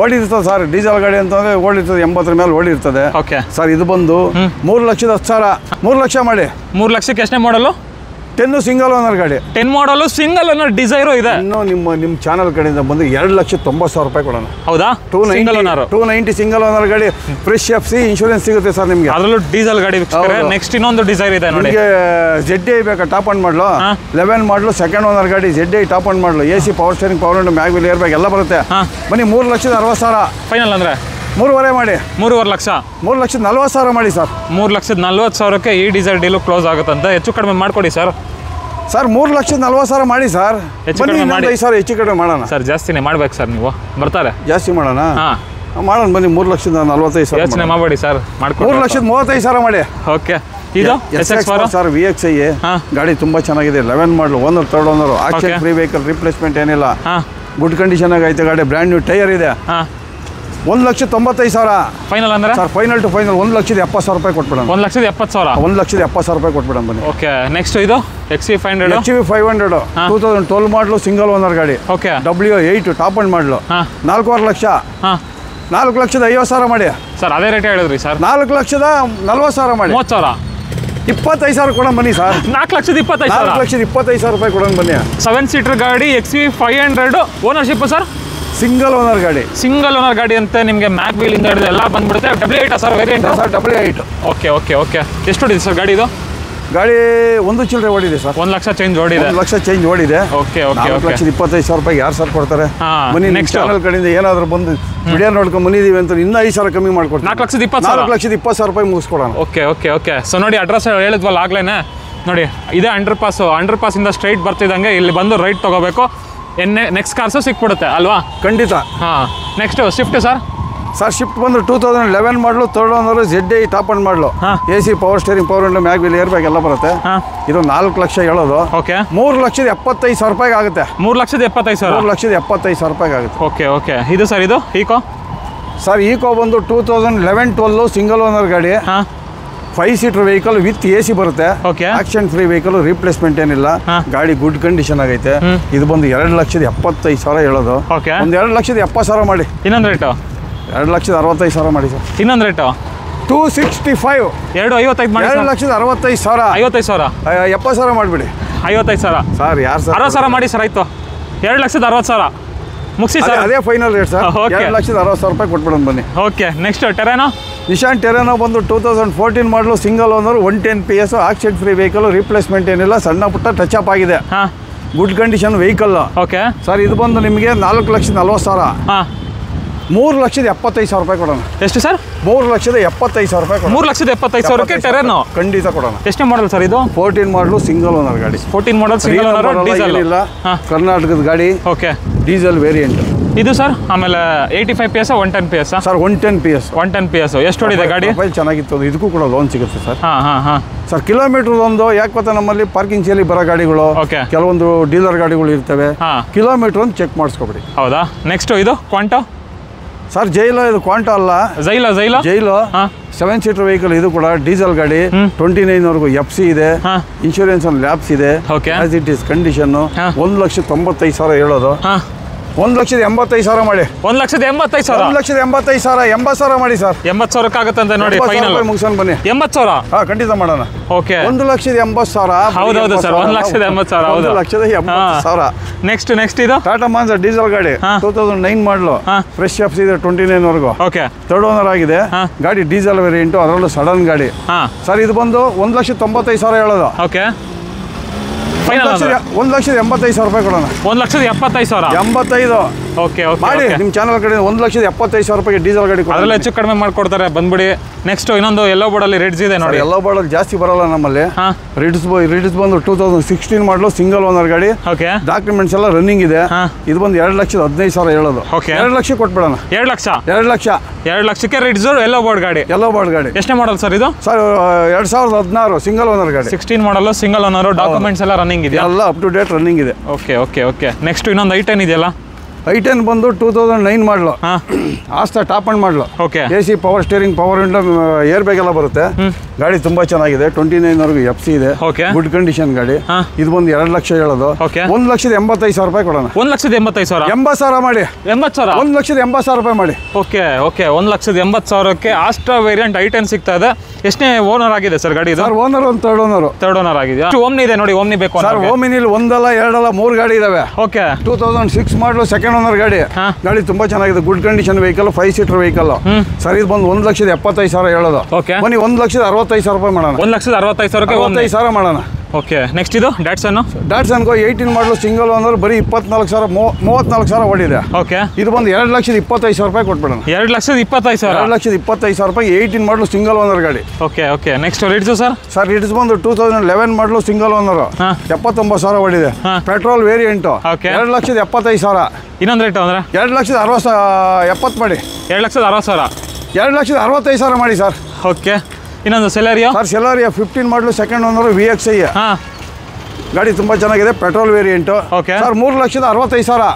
ಓಡಿರ್ತದೆ ಸರ್. ಡೀಸೆಲ್ ಗಾಡಿ ಅಂತಂದ್ರೆ ಓಡಿರ್ತದೆ, 80 ಮೇಲೆ ಓಡಿರ್ತದೆ ಸರ್. ಇದು ಬಂದು 3,10,000. 3 ಲಕ್ಷ ಮಾಡಿ. 3 ಲಕ್ಷಕ್ಕೆ ಎಷ್ಟನೇ ಮಾಡಲು? 10 ಸಿಂಗಲ್ ಓನರ್ ಗಾಡಿ. 10 ಮಾಡಲು ಸಿಂಗಲ್ ಓನರ್ ಡಿಸೈರು ಇದೆ. ಇನ್ನು ನಿಮ್ಮ ಚಾನಲ್ ಕಡೆಯಿಂದ ಬಂದು 2,90,000 ರೂಪಾಯಿ ಕೊಡೋಣ. ಹೌದಾ? 290 ಸಿಂಗಲ್ ಓನರ್ ಗಾಡಿ, ಫ್ರೆಶ್ FC ಇನ್ಶೂರೆನ್ಸ್ ಸಿಗುತ್ತೆ ಸರ್ ನಿಮಗೆ. ಅದರಲ್ಲೂ ಡೀಸೆಲ್ ಗಾಡಿ. ನೆಕ್ಸ್ಟ್ ಇನ್ನೊಂದು ಡಿಸೈರ್ ಇದೆ ನೋಡಿ. ನಿಮಗೆ ZDI ಬೇಕಾ? ಟಾಪ್ ಅಂಡ್ ಮಾಡಲು 11 ಮಾಡಲು ಸೆಕೆಂಡ್ ಓನರ್ ಗಾಡಿ, ZDI ಟಾಪ್ ಅಂಡ್ ಮಾಡಲು, AC power steering, power window, mag wheel, air bag ಎಲ್ಲ ಬರುತ್ತೆ. ಬನ್ನಿ 3,60,000 ಫೈನಲ್ ಅಂದ್ರೆ 3.5 ಮಾಡಿ. 3.5 ಲಕ್ಷ. 3,40,000 ಮಾಡಿ ಸರ್. 3,40,000ಕ್ಕೆ ಈ ಡೀಸೆಲ್ ಡೀಲು ಕ್ಲೋಸ್ ಆಗುತ್ತಂತ. ಹೆಚ್ಚು ಕಡಿಮೆ ಮಾಡ್ಕೊಡಿ ಸರ್. ಸರ್ 3,40,000 ಮಾಡಿ ಸರ್. ಬನ್ನಿ 5,000 ಹೆಚ್ಚು ಕಡಿಮೆ ಮಾಡೋಣ ಸರ್. ಜಾಸ್ತಿನೇ ಮಾಡ್ಬೇಕು ಸರ್. ನೀವು ಬರ್ತಾರೆ ಜಾಸ್ತಿ ಮಾಡೋಣ. ಮಾಡೋಣ ಬನ್ನಿ. 3,45,000 ಯೋಚನೆ ಮಾಡಬೇಡಿ ಸರ್. ಮಾಡ್ಕೊಂಡು 3,35,000 ಮಾಡಿ. ಓಕೆ ಇದು ಸರ್ VXI ಗಾಡಿ ತುಂಬಾ ಚೆನ್ನಾಗಿದೆ. 11 ಮಾಡಲು, owner, third owner, accident free vehicle, replacement ಏನಿಲ್ಲ, ಗುಡ್ ಕಂಡೀಷನ್ ಆಗೈತೆ ಗಾಡಿ. ಬ್ರ್ಯಾಂಡ್ ನ್ಯೂ ಟೈರ್ ಇದೆ. 1,95,000 ಫೈನಲ್ ಅಂದ್ರೆ ಸರ್. ಫೈನಲ್ ಟು ಫೈನಲ್ 1,70,000 ರೂಪಾಯಿ ಕೊಟ್ಬಿಡೋಣ. 1,70,000. 1,70,000 ರೂಪಾಯಿ ಕೊಟ್ಬಿಡೋಣ ಬನ್ನಿ. ಓಕೆ ನೆಕ್ಸ್ಟ್ ಇದು XV500. XV500 2012 ಮಾಡಲು ಸಿಂಗಲ್ ಓನರ್ ಗಾಡಿ. ಓಕೆ W8 ಟಾಪ್ ಅಂಡ್ ಮಾಡಲು 4.5 ಲಕ್ಷ. 4,50,000 ಮಾಡಿ ಸರ್. ಅದೇ ರೇಟ್ ಹೇಳಿದ್ರಿ ಸರ್. 4,40,000 ಮಾಡಿ. 30,000. 25,000 ಕೊಡೋಣ ಬನ್ನಿ ಸರ್. 4,25,000. 4,25,000 ರೂಪಾಯಿ ಕೊಡೋಣ ಬನ್ನಿ. 7 ಸೀಟರ್ ಗಾಡಿ XV500. Ownership sir? Single owner ಗಾಡಿ. ಸಿಂಗಲ್ ಓನರ್ ಗಾಡಿ ಅಂತ ನಿಮಗೆ ಮ್ಯಾಕ್ ವೀಲ್ ಇಂದ ಹಿಡಿದು ಎಲ್ಲ ಬಂದ್ಬಿಡುತ್ತೆ. W8 sir variant? Sir W8. Okay ಎಷ್ಟು ಹೊಡಿದೆ ಸರ್ ಗಾಡಿ ಇದು? ಗಾಡಿ 1 ಚಿಲ್ಲರೆ ಓಡಿದೆ ಸರ್. 1 ಲಕ್ಷ ಚೇಂಜ್ ಓಡಿದೆ. 1 ಲಕ್ಷ ಚೇಂಜ್ ಓಡಿದೆ. ಓಕೆ 4,25,000 ರೂಪಾಯಿ ಯಾರು ಸರ್ ಕೊಡ್ತಾರೆ? ಬನ್ನಿ ನೆಕ್ಸ್ಟ್ ಚಾನಲ್ ಕಡೆಯಿಂದ ಏನಾದರೂ ಬಂದು ವಿಡಿಯೋ ನೋಡ್ಕೊಂಡು ಬಂದಿದ್ದೀವಿ ಅಂತ ಇನ್ನೂ 5,000 ಕಮ್ಮಿ ಮಾಡ್ಕೊಡ್ತೀವಿ. 4,20,000 ರೂಪಾಯಿ ಮುಗಿಸ್ಕೊಡೋಣ. ಓಕೆ ಸೊ ನೋಡಿ ಅಡ್ರೆಸ್ ಹೇಳಿದ್ವಲ್ಲ ಆಗ್ಲೇನೆ ನೋಡಿ. ಇದೇ ಅಂಡರ್ ಪಾಸಿಂದ ಸ್ಟ್ರೈಟ್ ಬರ್ತಿದ್ದಂಗೆ ಇಲ್ಲಿ ಬಂದು ರೈಟ್ ತೊಗೋಬೇಕು. ನೆಕ್ಸ್ಟ್ ಕಾರ್ಸು ಸಿಕ್ಬಿಡುತ್ತೆ ಅಲ್ವಾ? ಖಂಡಿತ. Next Swift sir. ಶಿಫ್ಟ್ ಬಂದು 2011 ಮಾಡಲು, third owner, ZDI top end ಮಾಡಲು, AC power steering, power window, mag wheel, air bag ಎಲ್ಲ ಬರುತ್ತೆ. ಇದು 4 ಲಕ್ಷ ಹೇಳೋದು. ಓಕೆ 3,75,000 ರೂಪಾಯಿಗೆ ಆಗುತ್ತೆ. 3,75,000. 3,75,000 ರೂಪಾಯಿಗೆ ಆಗುತ್ತೆ. ಓಕೆ ಇದು ಸರ್ ಇದು ಈಕೋ ಸರ್. ಈಕೋ ಬಂದು 2011-12 ಸಿಂಗಲ್ ಓನರ್ ಗಾಡಿ, 5 ಸೀಟರ್ ವೆಹಿಕಲ್ ವಿತ್ AC ಬರುತ್ತೆ. ಆಕ್ಸಿಡೆಂಟ್ ಫ್ರೀ ವೆಹಿಕಲ್, ರಿಪ್ಲೇಸ್ಮೆಂಟ್ ಏನಿಲ್ಲ. ಗಾಡಿ ಗುಡ್ ಕಂಡೀಷನ್ ಆಗೈತೆ. ಇದು ಬಂದು 2,75,000 ಹೇಳೋದು. ಒಂದು 2,70,000 ಮಾಡಿ. ಇನ್ನೊಂದು ರೇಟು 2,65,000 ಮಾಡಿ ಸರ್. ಇನ್ನೊಂದು ರೇಟು 265. 2,55 ಮಾಡಿ. 2,65,000. 55,000. 70,000 ಮಾಡಿಬಿಡಿ. 55,000 ಸರ್. ಯಾರು ಸರ್? 60,000 ಮಾಡಿ ಸರ್. ಆಯ್ತು 2,60,000 ಮುಗಿಸಿ ಸರ್. ಅದೇ ಫೈನಲ್ ರೇಟ್ ಸರ್. 2,60,000 ರೂಪಾಯಿ ಕೊಟ್ಬಿಡೋಣ ಬನ್ನಿ. Okay next ಟೆರೆನೋ. ನಿಶಾನ್ ಟೆರೆನೋ ಬಂದು 2014 ಮಾಡಲು, single owner, 110 PS, accident free vehicle, replacement ಏನಿಲ್ಲ, ಸಣ್ಣ ಪುಟ್ಟ ಟಚ್ ಅಪ್ ಆಗಿದೆ. Good condition vehicle. Okay sir. ಇದು ಬಂದು ನಿಮಗೆ 4,40,000. 3,75,000 ರೂಪಾಯಿ ಕೊಡೋಣ. ಎಷ್ಟು ಸರ್? 3,75,000 ರೂಪಾಯಿ. 3,75,000ಕ್ಕೆ ಟೆರೆನೋ ಖಂಡಿತ ಕೊಡೋಣ. ಎಷ್ಟೇ ಮಾಡಲ್ ಸರ್ ಇದು? 14 ಮಾಡಲು ಸಿಂಗಲ್ ಓನರ್ ಗಾಡಿ. 14 ಮಾಡಲ್ ಸಿಂಗಲ್ ಓನರ್ ಡೀಸೆಲ್. ಕರ್ನಾಟಕದ ಗಾಡಿ. Okay diesel variant. ಇದು ಸರ್ ಆಮೇಲೆ 85 PS 110 PS sir 110 PS 110 PS ಎಷ್ಟು ಹೊಡಿದೆ ಗಾಡಿ? ಮೊಬೈಲ್ ಚೆನ್ನಾಗಿತ್ತು, ಇದಕ್ಕೂ ಕೂಡ ಲೋನ್ ಸಿಗುತ್ತೆ ಸರ್. ಹಾಂ ಸರ್ ಕಿಲೋಮೀಟರ್ ಒಂದು ಯಾಕೆ ಗೊತ್ತಾ, ನಮ್ಮಲ್ಲಿ ಪಾರ್ಕಿಂಗ್ ಸೇಲಿ ಬರೋ ಗಾಡಿಗಳು, ಓಕೆ, ಕೆಲವೊಂದು ಡೀಲರ್ ಗಾಡಿಗಳು ಇರ್ತವೆ. ಕಿಲೋಮೀಟರ್ ಒಂದು ಚೆಕ್ ಮಾಡಿಸ್ಕೊಬಿಡಿ. ಹೌದಾ? ನೆಕ್ಸ್ಟ್ ಇದು ಕ್ವಾಂಟೋ ಸರ್. ಜೈಲೋ, ಇದು ಕ್ವಾಂಟೋ ಅಲ್ಲ, ಜೈಲೋ 7 ಸೀಟರ್ ವೆಹಿಕಲ್. ಇದು ಕೂಡ ಡೀಸೆಲ್ ಗಾಡಿ. 29ವರೆಗೂ FC ಇದೆ, ಇನ್ಶೂರೆನ್ಸ್ ಒಂದು ಲ್ಯಾಬ್ಸ್ ಇದೆ, ಆಸ್ ಇಟ್ ಈಸ್ ಕಂಡೀಷನ್. 1,95,000 ಹೇಳೋದು. 1,85,000 ಮಾಡಿ. 1,85,000 1,85,000 80,000 ಮಾಡಿ ಸರ್. 80,000 ಆಗುತ್ತಂತೆ ನೋಡಿ. ಫೈನಲ್ ಮುಗಿಸ್ಕೊಂಡು ಬನ್ನಿ. 80,000 ಖಂಡಿತ ಮಾಡೋಣ. ಓಕೆ, 1,80,000. ಹೌದೌದು ಸರ್, 1,80,000. ಹೌದು, 1,80,000. ನೆಕ್ಸ್ಟ್ ಇದು ಟಾಟಾ ಮಾನ್ಸ ಡೀಸೆಲ್ ಗಾಡಿ 2009 ಮಾಡಲು, ಫ್ರೆಶ್ FC ಇದೆ 29ವರೆಗೂ. ಓಕೆ, ಥರ್ಡ್ ಓನರ್ ಆಗಿದೆ ಗಾಡಿ. ಡೀಸೆಲ್ ವೇರಿಯಂಟು, ಅದರಲ್ಲೂ ಸಡನ್ ಗಾಡಿ. ಸರ್ ಇದು ಬಂದು 1,95,000 ಹೇಳೋದು. ಓಕೆ, 1,85,000 ರೂಪಾಯಿ ಕೊಡೋಣ. 1,75,000 85. ಓಕೆ ಮಾಡಿ ನಿಮ್ಮ ಚಾನಲ್ ಕಡೆ 1,75,000 ರೂಪಾಯಿಗೆ ಡೀಸೆಲ್ ಗಾಡಿ ಕೊಡಿ. ಅದರಲ್ಲಿ ಹೆಚ್ಚು ಕಡಿಮೆ ಮಾಡ್ಕೊಡ್ತಾರೆ, ಬಂದ್ಬಿಡಿ. ನೆಕ್ಸ್ಟ್ ಇನ್ನೊಂದು ಎಲ್ಲೋ ಬೋರ್ಡಲ್ಲಿ ರೆಡ್ಸ್ ಇದೆ ನೋಡಿ. ಎಲ್ಲೋ ಬೋರ್ಡಲ್ಲಿ ಜಾಸ್ತಿ ಬರಲ್ಲ ನಮ್ಮಲ್ಲಿ. ರಿಡ್ಸ್ ಬಂದು 2016 ಮಾಡಲು, ಸಿಂಗಲ್ ಓನರ್ ಗಾಡಿ. ಓಕೆ, ಡಾಕ್ಯುಮೆಂಟ್ಸ್ ಎಲ್ಲ ರನ್ನಿಂಗ್ ಇದೆ. ಇದು ಬಂದು 2,15,000 ಹೇಳೋದು. ಓಕೆ, 2 ಲಕ್ಷ ಕೊಟ್ಬಿಡೋಣ. 2 ಲಕ್ಷ 2 ಲಕ್ಷಕ್ಕೆ ರಿಡ್ಸ್ ಎಲ್ಲೋ ಬೋರ್ಡ್ ಗಾಡಿ. ಎಲ್ಲೋ ಬೋರ್ಡ್ ಗಾಡಿ ಎಷ್ಟೇ ಮಾಡಲ್ ಸರ್ ಇದು? ಸರ್ 2016 ಸಿಂಗಲ್ ಓನರ್ ಗಾಡಿ. 16 ಮಾಡಲು, ಸಿಂಗಲ್ ಓನರ್, ಡಾಕ್ಯುಮೆಂಟ್ಸ್ ಎಲ್ಲ ರನ್ನಿಂಗ್ ಇದೆ, ಎಲ್ಲ ಅಪ್ ಟು ಡೇಟ್ ರನ್ನಿಂಗ್ ಇದೆ. ಓಕೆ. ನೆಕ್ಸ್ಟ್ ಇನ್ನೊಂದು i10 ಇದೆಯಲ್ಲ, i10 ಬಂದು 2009 ಮಾಡಲು, ಆಸ್ತಾ ಟಾಪ್ ಅಂಡ್ ಮಾಡಲು. Okay, AC power steering, power window, air bag ಎಲ್ಲ ಬರುತ್ತೆ. ಗಾಡಿ ತುಂಬಾ ಚೆನ್ನಾಗಿದೆ. 29ವರೆಗೂ FC ಇದೆ, ಗುಡ್ ಕಂಡೀಷನ್ ಗಾಡಿ. ಇದು ಬಂದು 2 ಲಕ್ಷ ಹೇಳೋದು. 1,85,000 ರೂಪಾಯಿ ಕೊಡೋಣ. 1,85,000 80,000 ಮಾಡಿ. 80,000 1,80,000 ರೂಪಾಯಿ ಮಾಡಿ. ಓಕೆ, 1,80,000ಕ್ಕೆ ಆಸ್ಟ್ರಾ ವೇರಿಯಂಟ್ i10 ಸಿಗ್ತಾ ಇದೆ. ಎಷ್ಟನೇ ಓನರ್ ಆಗಿದೆ ಸರ್ ಗಾಡಿ ಇದು? ಸರ್ ಓನರ್ ಒಂದು ಥರ್ಡ್ ಓನರ್ ಆಗಿದೆ. ಓಮ್ನಿ ಇದೆ ನೋಡಿ, ಓಮ್ನಿ ಬೇಕು ಸರ್. ಓಮಿನಿಲಿ 1 ಅಲ್ಲ 2 ಅಲ್ಲ 3 ಗಾಡಿ ಇದಾವೆ. ಓಕೆ, 2006 ಮಾಡಲು, ಸೆಕೆಂಡ್ ಓನರ್ ಗಾಡಿ. ಗಾಡಿ ತುಂಬಾ ಚೆನ್ನಾಗಿದೆ, good condition vehicle, 5 seater vehicle. Sir ಇದು ಬಂದು 1,75,000 ಹೇಳೋದು. ಓಕೆ, ಬನ್ನಿ 1,65,000 ರೂಪಾಯಿ ಮಾಡೋಣ. 1,65,000ಕ್ಕೆ 65,000 ಮಾಡೋಣ. ಓಕೆ, ನೆಕ್ಸ್ಟ್ ಇದು ಡಾಟ್ಸನ್ಗೋ 18 ಮಾಡಲು, ಸಿಂಗಲ್ ಓನರ್, ಬರೀ 24,000 34,000 ಓಡಿದೆ. ಓಕೆ, ಇದು ಬಂದು 2,25,000 ರೂಪಾಯಿ ಕೊಟ್ಬಿಡೋಣ. 2,25,000 2,25,000 ರೂಪಾಯಿ 18 ಮಾಡಲು, ಸಿಂಗಲ್ ಓನರ್ ಗಾಡಿ. ಓಕೆ. Next ರಿಡ್ಸ್ sir. ಸರ್ ರಿಡ್ಸ್ ಬಂದು 2011 ಮಾಡಲು, ಸಿಂಗಲ್ ಓನರ್, 79,000 ಓಡಿದೆ. Petrol variant. 2,75,000. ಇನ್ನೊಂದು ರೇಟ್ ಅಂದ್ರೆ 2,70,000 ಮಾಡಿ. 2,60,000. 2,65,000 ಮಾಡಿ ಸರ್. ಓಕೆ, ಇನ್ನೊಂದು ಸೆಲಾರಿಯೋ. ಸರ್ ಸೆಲಾರಿಯೋ 15 ಮಾಡಲು, ಸೆಕೆಂಡ್ ಓನರ್, VXI. ಗಾಡಿ ತುಂಬಾ ಚೆನ್ನಾಗಿದೆ, ಪೆಟ್ರೋಲ್ ವೇರಿಯಂಟು. Okay, sir 3,65,000.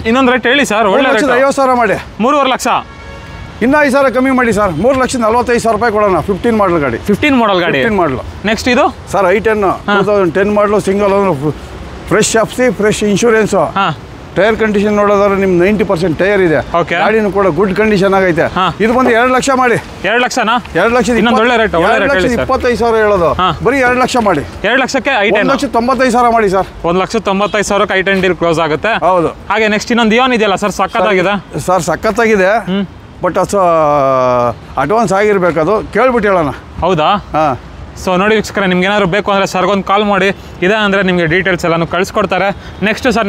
ಇನ್ನೊಂದು ರೇಟ್ ಹೇಳಿ ಸರ್. ಒಳ್ಳೆ ರೇಟ್. 50,000 ಮಾಡಿ. 3.5 ಲಕ್ಷ. ಇನ್ನೂ 5,000 ಕಮ್ಮಿ ಮಾಡಿ ಸರ್. 3,45,000 ರೂಪಾಯಿ ಕೊಡೋಣ. 15 ಮಾಡಲ್ ಗಾಡಿ. 15 ಮಾಡಲ್ ಗಾಡಿ. 15 ಮಾಡಲು. ನೆಕ್ಸ್ಟ್ ಇದು ಸರ್ i10 2010 ಮಾಡಲು, single owner, fresh FC, fresh insurance. Tyre condition ನೋಡೋದಾದ್ರೆ ನಿಮ್ಗೆ 90% ಟೈರ್ ಇದೆ. ಗಾಡಿನೂ ಕೂಡ ಗುಡ್ ಕಂಡೀಷನ್ ಆಗೈತೆ. ಇದು ಬಂದು 2 ಲಕ್ಷ ಮಾಡಿ. 2 ಲಕ್ಷನಾ? 2 ಲಕ್ಷದ ಇನ್ನೊಂದು ಒಳ್ಳೆ ರೇಟ್. 2,25,000 ಹೇಳೋದು. ಬರೀ 2 ಲಕ್ಷ ಮಾಡಿ. 2 ಲಕ್ಷಕ್ಕೆ i10. 1,95,000 ಮಾಡಿ ಸರ್. 1,95,000ಕ್ಕೆ i10 ಡೀಲ್ ಕ್ಲೋಸ್ ಆಗುತ್ತೆ. ಹೌದು. ಹಾಗೆ ನೆಕ್ಸ್ಟ್ ಇನ್ನೊಂದು ಇಯಾನ್ ಇದೆಯಲ್ಲ ಸರ್, ಸಕ್ಕತ್ತಾಗಿದೆ. ಸರ್ ಸಖತ್ತಾಗಿದೆ, ಬಟ್ ಅದು ಅಡ್ವಾನ್ಸ್ ಆಗಿರ್ಬೇಕು, ಅದು ಕೇಳ್ಬಿಟ್ಟು ಹೇಳೋಣ. ಹೌದಾ? ಸೊ ನೋಡಿ ವೀಕ್ಷಕರ, ನಿಮ್ಗೆ ಏನಾದ್ರು ಬೇಕು ಅಂದರೆ ಸರ್ಗೊಂದು ಕಾಲ್ ಮಾಡಿ. ಇದೆ ಅಂದರೆ ನಿಮಗೆ ಡೀಟೇಲ್ಸ್ ಎಲ್ಲಾನು ಕಳಿಸ್ಕೊಡ್ತಾರೆ. ನೆಕ್ಸ್ಟ್ ಸರ್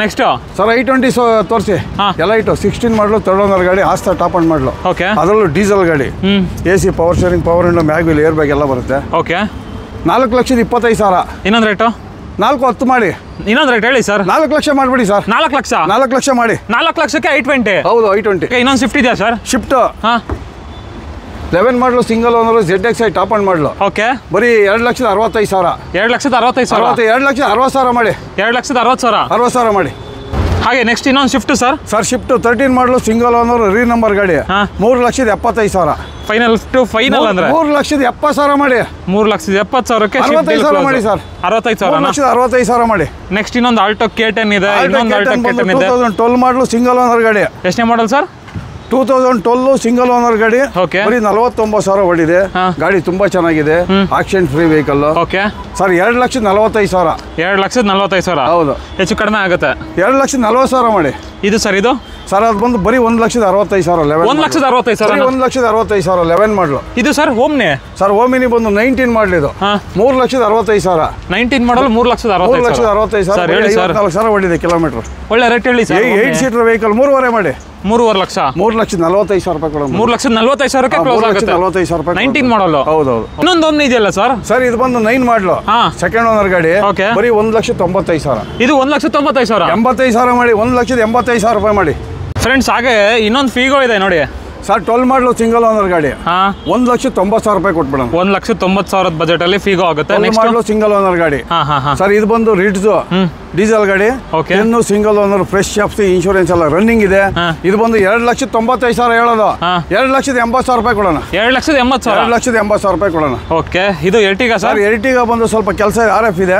i20 ತೋರಿಸಿ. ಎಲ್ಲ 16 ಮಾಡಲು, ಥರ್ಡ್ ಓನರ್ ಗಾಡಿ, ಆಸ್ತಾ ಟಾಪ್ ಅಂಡ್ ಮಾಡಲು. ಓಕೆ, ಅದರಲ್ಲೂ ಡೀಸೆಲ್ ಗಾಡಿ. AC power steering, power window, mag wheel, air bag ಎಲ್ಲ ಬರುತ್ತೆ. ಓಕೆ, 4,25,000. ಇನ್ನೊಂದು ರೇಟು? 4,10 ಮಾಡಿ. ಇನ್ನೊಂದು ರೇಟ್ ಹೇಳಿ ಸರ್. 4 ಲಕ್ಷ ಮಾಡಿಬಿಡಿ ಸರ್. 4 ಲಕ್ಷ. 4 ಲಕ್ಷ ಮಾಡಿ. 4 ಲಕ್ಷಕ್ಕೆ i20. ಹೌದು, i20. ಇನ್ನೊಂದು ಸ್ವಿಫ್ಟ್ ಇದೆಯಾ ಸರ್? ಶಿಫ್ಟ್ 11 ಮಾಡಲು, single owner, ZXI top end ಮಾಡಲು. ಓಕೆ, ಬರೀ 2,65,000. 2,65,000. 2,60,000 ಮಾಡಿ. 2,60,000. 60,000 ಮಾಡಿ. ಹಾಗೆ ನೆಕ್ಸ್ಟ್ ಇನ್ನೊಂದು ಶಿಫ್ಟ್ ಸರ್. ಶಿಫ್ಟ್ 13 ಮಾಡಲು, ಸಿಂಗಲ್ ಓನರ್, ನಂಬರ್ ಗಾಡಿ. 3,75,000. ಫೈನಲ್ ಅಂದ್ರೆ 3,70,000 ಮಾಡಿ. 3,70,000ಕ್ಕೆ 65,000 ಮಾಡಿ ಸರ್. 65,000 ಮಾಡಿ. ನೆಕ್ಸ್ಟ್ ಇನ್ನೊಂದು ಆಲ್ಟೋ K10 ಇದೆ. ಇನ್ನೊಂದು ಆಲ್ಟೋ K10 ಇದೆ. 2012 ಮಾಡಲು, ಸಿಂಗಲ್ ಓನರ್ ಗಾಡಿ. ಎಷ್ಟನೇ ಮಾಡಲ್ ಸರ್? 2012 ಸಿಂಗಲ್ ಓನರ್ ಗಾಡಿ. ಬರೀ 49,000 ಓಡಿದೆ. ಗಾಡಿ ತುಂಬಾ ಚೆನ್ನಾಗಿದೆ, accident free vehicle. Okay sir, 2,45,000. 2,40,000. ಹೌದು, ಹೆಚ್ಚು ಕಡಿಮೆ ಆಗುತ್ತೆ. 2,40,000 ಮಾಡಿ. ಇದು ಸರ್, ಇದು ಸರ್ ಅದು ಬಂದು ಬರೀ 1,65,000. 1,65,000. 1,65,000 11 ಮಾಡಲು. ಇದು ಸರ್ ಓಮ್ನಿ. ಸರ್ ಓಮಿನಿ ಬಂದು 19 ಮಾಡಲಿ. ಇದು 3,65,000. 19 ಮಾಡಲು 3,65,000. 54,000 ಓಡಿದೆ ಕಿಲೋಮೀಟರ್. ಒಳ್ಳೆ ರೇಟ್ ಹೇಳಿ ಸರ್. 8 ಸೀಟರ್ ವೆಹಿಕಲ್ 3.5 ಮಾಡಿ. 3.5 ಲಕ್ಷ. 3,45,000 ರೂಪಾಯಿ ಕೊಡೋಣ. 3,45,000ಕ್ಕೆ ಕ್ಲೋಸ್ ಆಗುತ್ತೆ. 3,45,000 ರೂಪಾಯಿ. 19 ಮಾಡಲು. ಹೌದೌದು. ಇನ್ನೊಂದು ಓಮ್ನಿ ಇದೆಯಲ್ಲ ಸರ್? ಸರ್ ಇದು ಬಂದು 9 ಮಾಡಲು, ಸೆಕೆಂಡ್ ಓನರ್ ಗಾಡಿ. ಬರೀ 1,95,000. ಇದು 1,95,000. 85,000 ಮಾಡಿ. 1,85,000 ರೂಪಾಯಿ ಮಾಡಿ. ಫ್ರೆಂಡ್ಸ್ ಹಾಗೆ ಇನ್ನೊಂದು ಫೀಗೋ ಇದೆ ನೋಡಿ ಸರ್ 12 ಮಾಡಲು ಸಿಂಗಲ್ ಓನರ್ ಗಾಡಿ. ಹಾಂ 1,90,000 ರೂಪಾಯಿ ಕೊಟ್ಬಿಡೋಣ. 1,90,000 ಬಜೆಟಲ್ಲಿ ಫೀಗೋ ಆಗುತ್ತೆ. ಮಾಡಲು ಸಿಂಗಲ್ ಓನರ್ ಗಾಡಿ. ಸರ್ ಇದು ಬಂದು ರಿಟ್ಸ್ ಡೀಸೆಲ್ ಗಾಡಿ. ಇನ್ನು single owner fresh FC insurance ಎಲ್ಲ ರನ್ನಿಂಗ್ ಇದೆ. ಇದು ಬಂದು 2,95,000 ಹೇಳೋದು. 2,80,000 ರೂಪಾಯಿ ಕೊಡೋಣ. 2,80,000 2,80,000 ರೂಪಾಯಿ ಕೊಡೋಣ. ಓಕೆ ಇದು ಎರ್ಟಿಗಾ ಸರ್? ಎರ್ಟಿಗಾ ಬಂದು ಸ್ವಲ್ಪ ಕೆಲಸ RF ಇದೆ.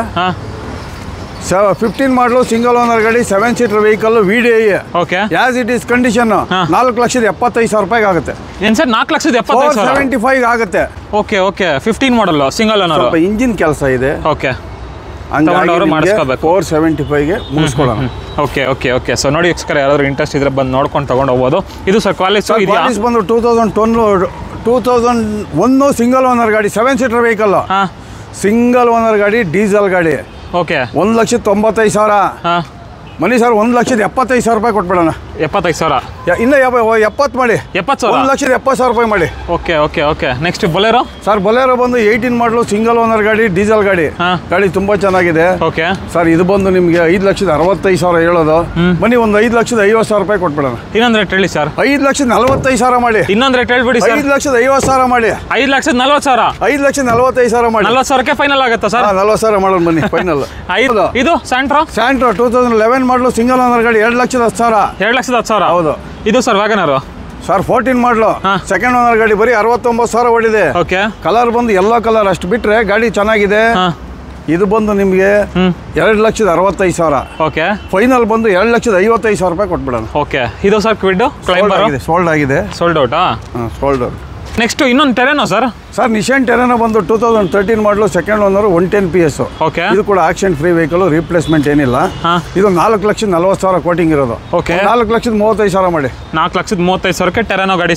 15 ಮಾಡಲು ಸಿಂಗಲ್ ಓನರ್ ಗಾಡಿ 7 seater vehicle VDI. Okay as it is condition 4,75,000 ರೂಪಾಯಿಗೆ ಆಗುತ್ತೆ. ಏನು ಸರ್ 4,75,000? 475 ಆಗುತ್ತೆ. Okay okay 15 model single owner. ಸ್ವಲ್ಪ ಇಂಜಿನ್ ಕೆಲಸ ಇದೆ. ಓಕೆ ಹಂಗಾಗಿ ಮಾಡಿಸ್ಕೋಬೇಕು. 475ಗೆ ಮುಗಿಸ್ಕೊಡೋಣ. ಓಕೆ ಓಕೆ ಓಕೆ ಸೊ ನೋಡಿ ವೀಕ್ಷಕರೇ, ಯಾರಾದರೂ ಇಂಟ್ರೆಸ್ಟ್ ಇದ್ರೆ ಬಂದು ನೋಡ್ಕೊಂಡು ತೊಗೊಂಡು ಹೋಗ್ಬೋದು. ಇದು ಸರ್ ಕ್ವಾಲಿಟಿ ಬಂದು 2001 ಸಿಂಗಲ್ ಓನರ್ ಗಾಡಿ 7 ಸೀಟರ್ ವೆಹಿಕಲ್. ಸಿಂಗಲ್ ಓನರ್ ಗಾಡಿ ಡೀಸೆಲ್ ಗಾಡಿ. ಓಕೆ 1,95,000. ಮನಿ ಸರ್ 1,75,000 ರೂಪಾಯಿ ಕೊಟ್ಬಿಡೋಣ. 75,000 ಇನ್ನು 70 ಮಾಡಿ. 70,000 1,70,000 ರೂಪಾಯಿ ಮಾಡಿ. Okay okay okay next Bolero sir Bolero ಬಂದು 18 ಮಾಡಲು ಸಿಂಗಲ್ ಓನರ್ ಗಾಡಿ ಡೀಸೆಲ್ ಗಾಡಿ. ಗಾಡಿ ತುಂಬಾ ಚೆನ್ನಾಗಿದೆ. ಓಕೆ ಸರ್ ಇದು ಬಂದು ನಿಮಗೆ 5,65,000 ಹೇಳೋದು. ಬನ್ನಿ ಒಂದು 5,50,000 ರೂಪಾಯಿ ಕೊಟ್ಬಿಡೋಣ. ಇನ್ನೊಂದು ರೇಟ್ ಹೇಳಿ ಸರ್. 5,45,000 ಮಾಡಿ. ಇನ್ನೊಂದು ರೇಟ್ ಹೇಳ್ಬಿಡಿ ಸರ್. 5,50,000 ಮಾಡಿ. 5,40,000. 5,45,000 ಮಾಡಿ. 40,000ಕ್ಕೆ ಫೈನಲ್ ಆಗುತ್ತಾ ಸರ್? 40,000 ಮಾಡೋಣ ಬನ್ನಿ ಫೈನಲ್. ಇದು ಸ್ಯಾಂಟ್ರೋ 2011 ಮಾಡಲು ಸಿಂಗಲ್ ಓನರ್ ಗಾಡಿ 2,10,000. 2,10,000 ಹೌದು. ಇದು ಸರ್ ವ್ಯಾಗನರು ಸರ್ 14 ಮಾಡಲು ಸೆಕೆಂಡ್ ಓನರ್ ಗಾಡಿ ಬರೀ 69,000 ಓಡಿದೆ. ಓಕೆ ಕಲರ್ ಬಂದು ಯೆಲ್ಲೋ ಕಲರ್ ಅಷ್ಟು ಬಿಟ್ರೆ ಗಾಡಿ ಚೆನ್ನಾಗಿದೆ. ಇದು ಬಂದು ನಿಮಗೆ 2,65,000. ಓಕೆ ಫೈನಲ್ ಬಂದು 2,55,000 ರೂಪಾಯಿ ಕೊಟ್ಬಿಡೋಣ. ಓಕೆ ಇದು ಸರ್ ಕ್ವಿಡ್ ಕ್ಲೈಂಬರ್ ಸೋಲ್ಡ್ ಆಗಿದೆ. ಸೋಲ್ಡ್ ಔಟಾ? Sold out. ನೆಕ್ಸ್ಟ್ ಇನ್ನೊಂದು ಟೆರೆನೋ ಸರ್. ಸರ್ ನಿಶಾನ್ ಟೆರೆನೋ ಬಂದು 2013 ಮಾಡಲು ಸೆಕೆಂಡ್ ಓನರ್ 110 PS. ಓಕೆ ಇದು ಕೂಡ ಆಕ್ಷನ್ ಫ್ರೀ ವೆಹಿಕಲ್, ರಿಪ್ಲೇಸ್ಮೆಂಟ್ ಏನಿಲ್ಲ. ಇದು 4,40,000 ಕೋಟಿಂಗ್ ಇರೋದು. ಓಕೆ 4,35,000 ಮಾಡಿ. 4,35,000ಕ್ಕೆ ಟೆರೆನೋ ಗಾಡಿ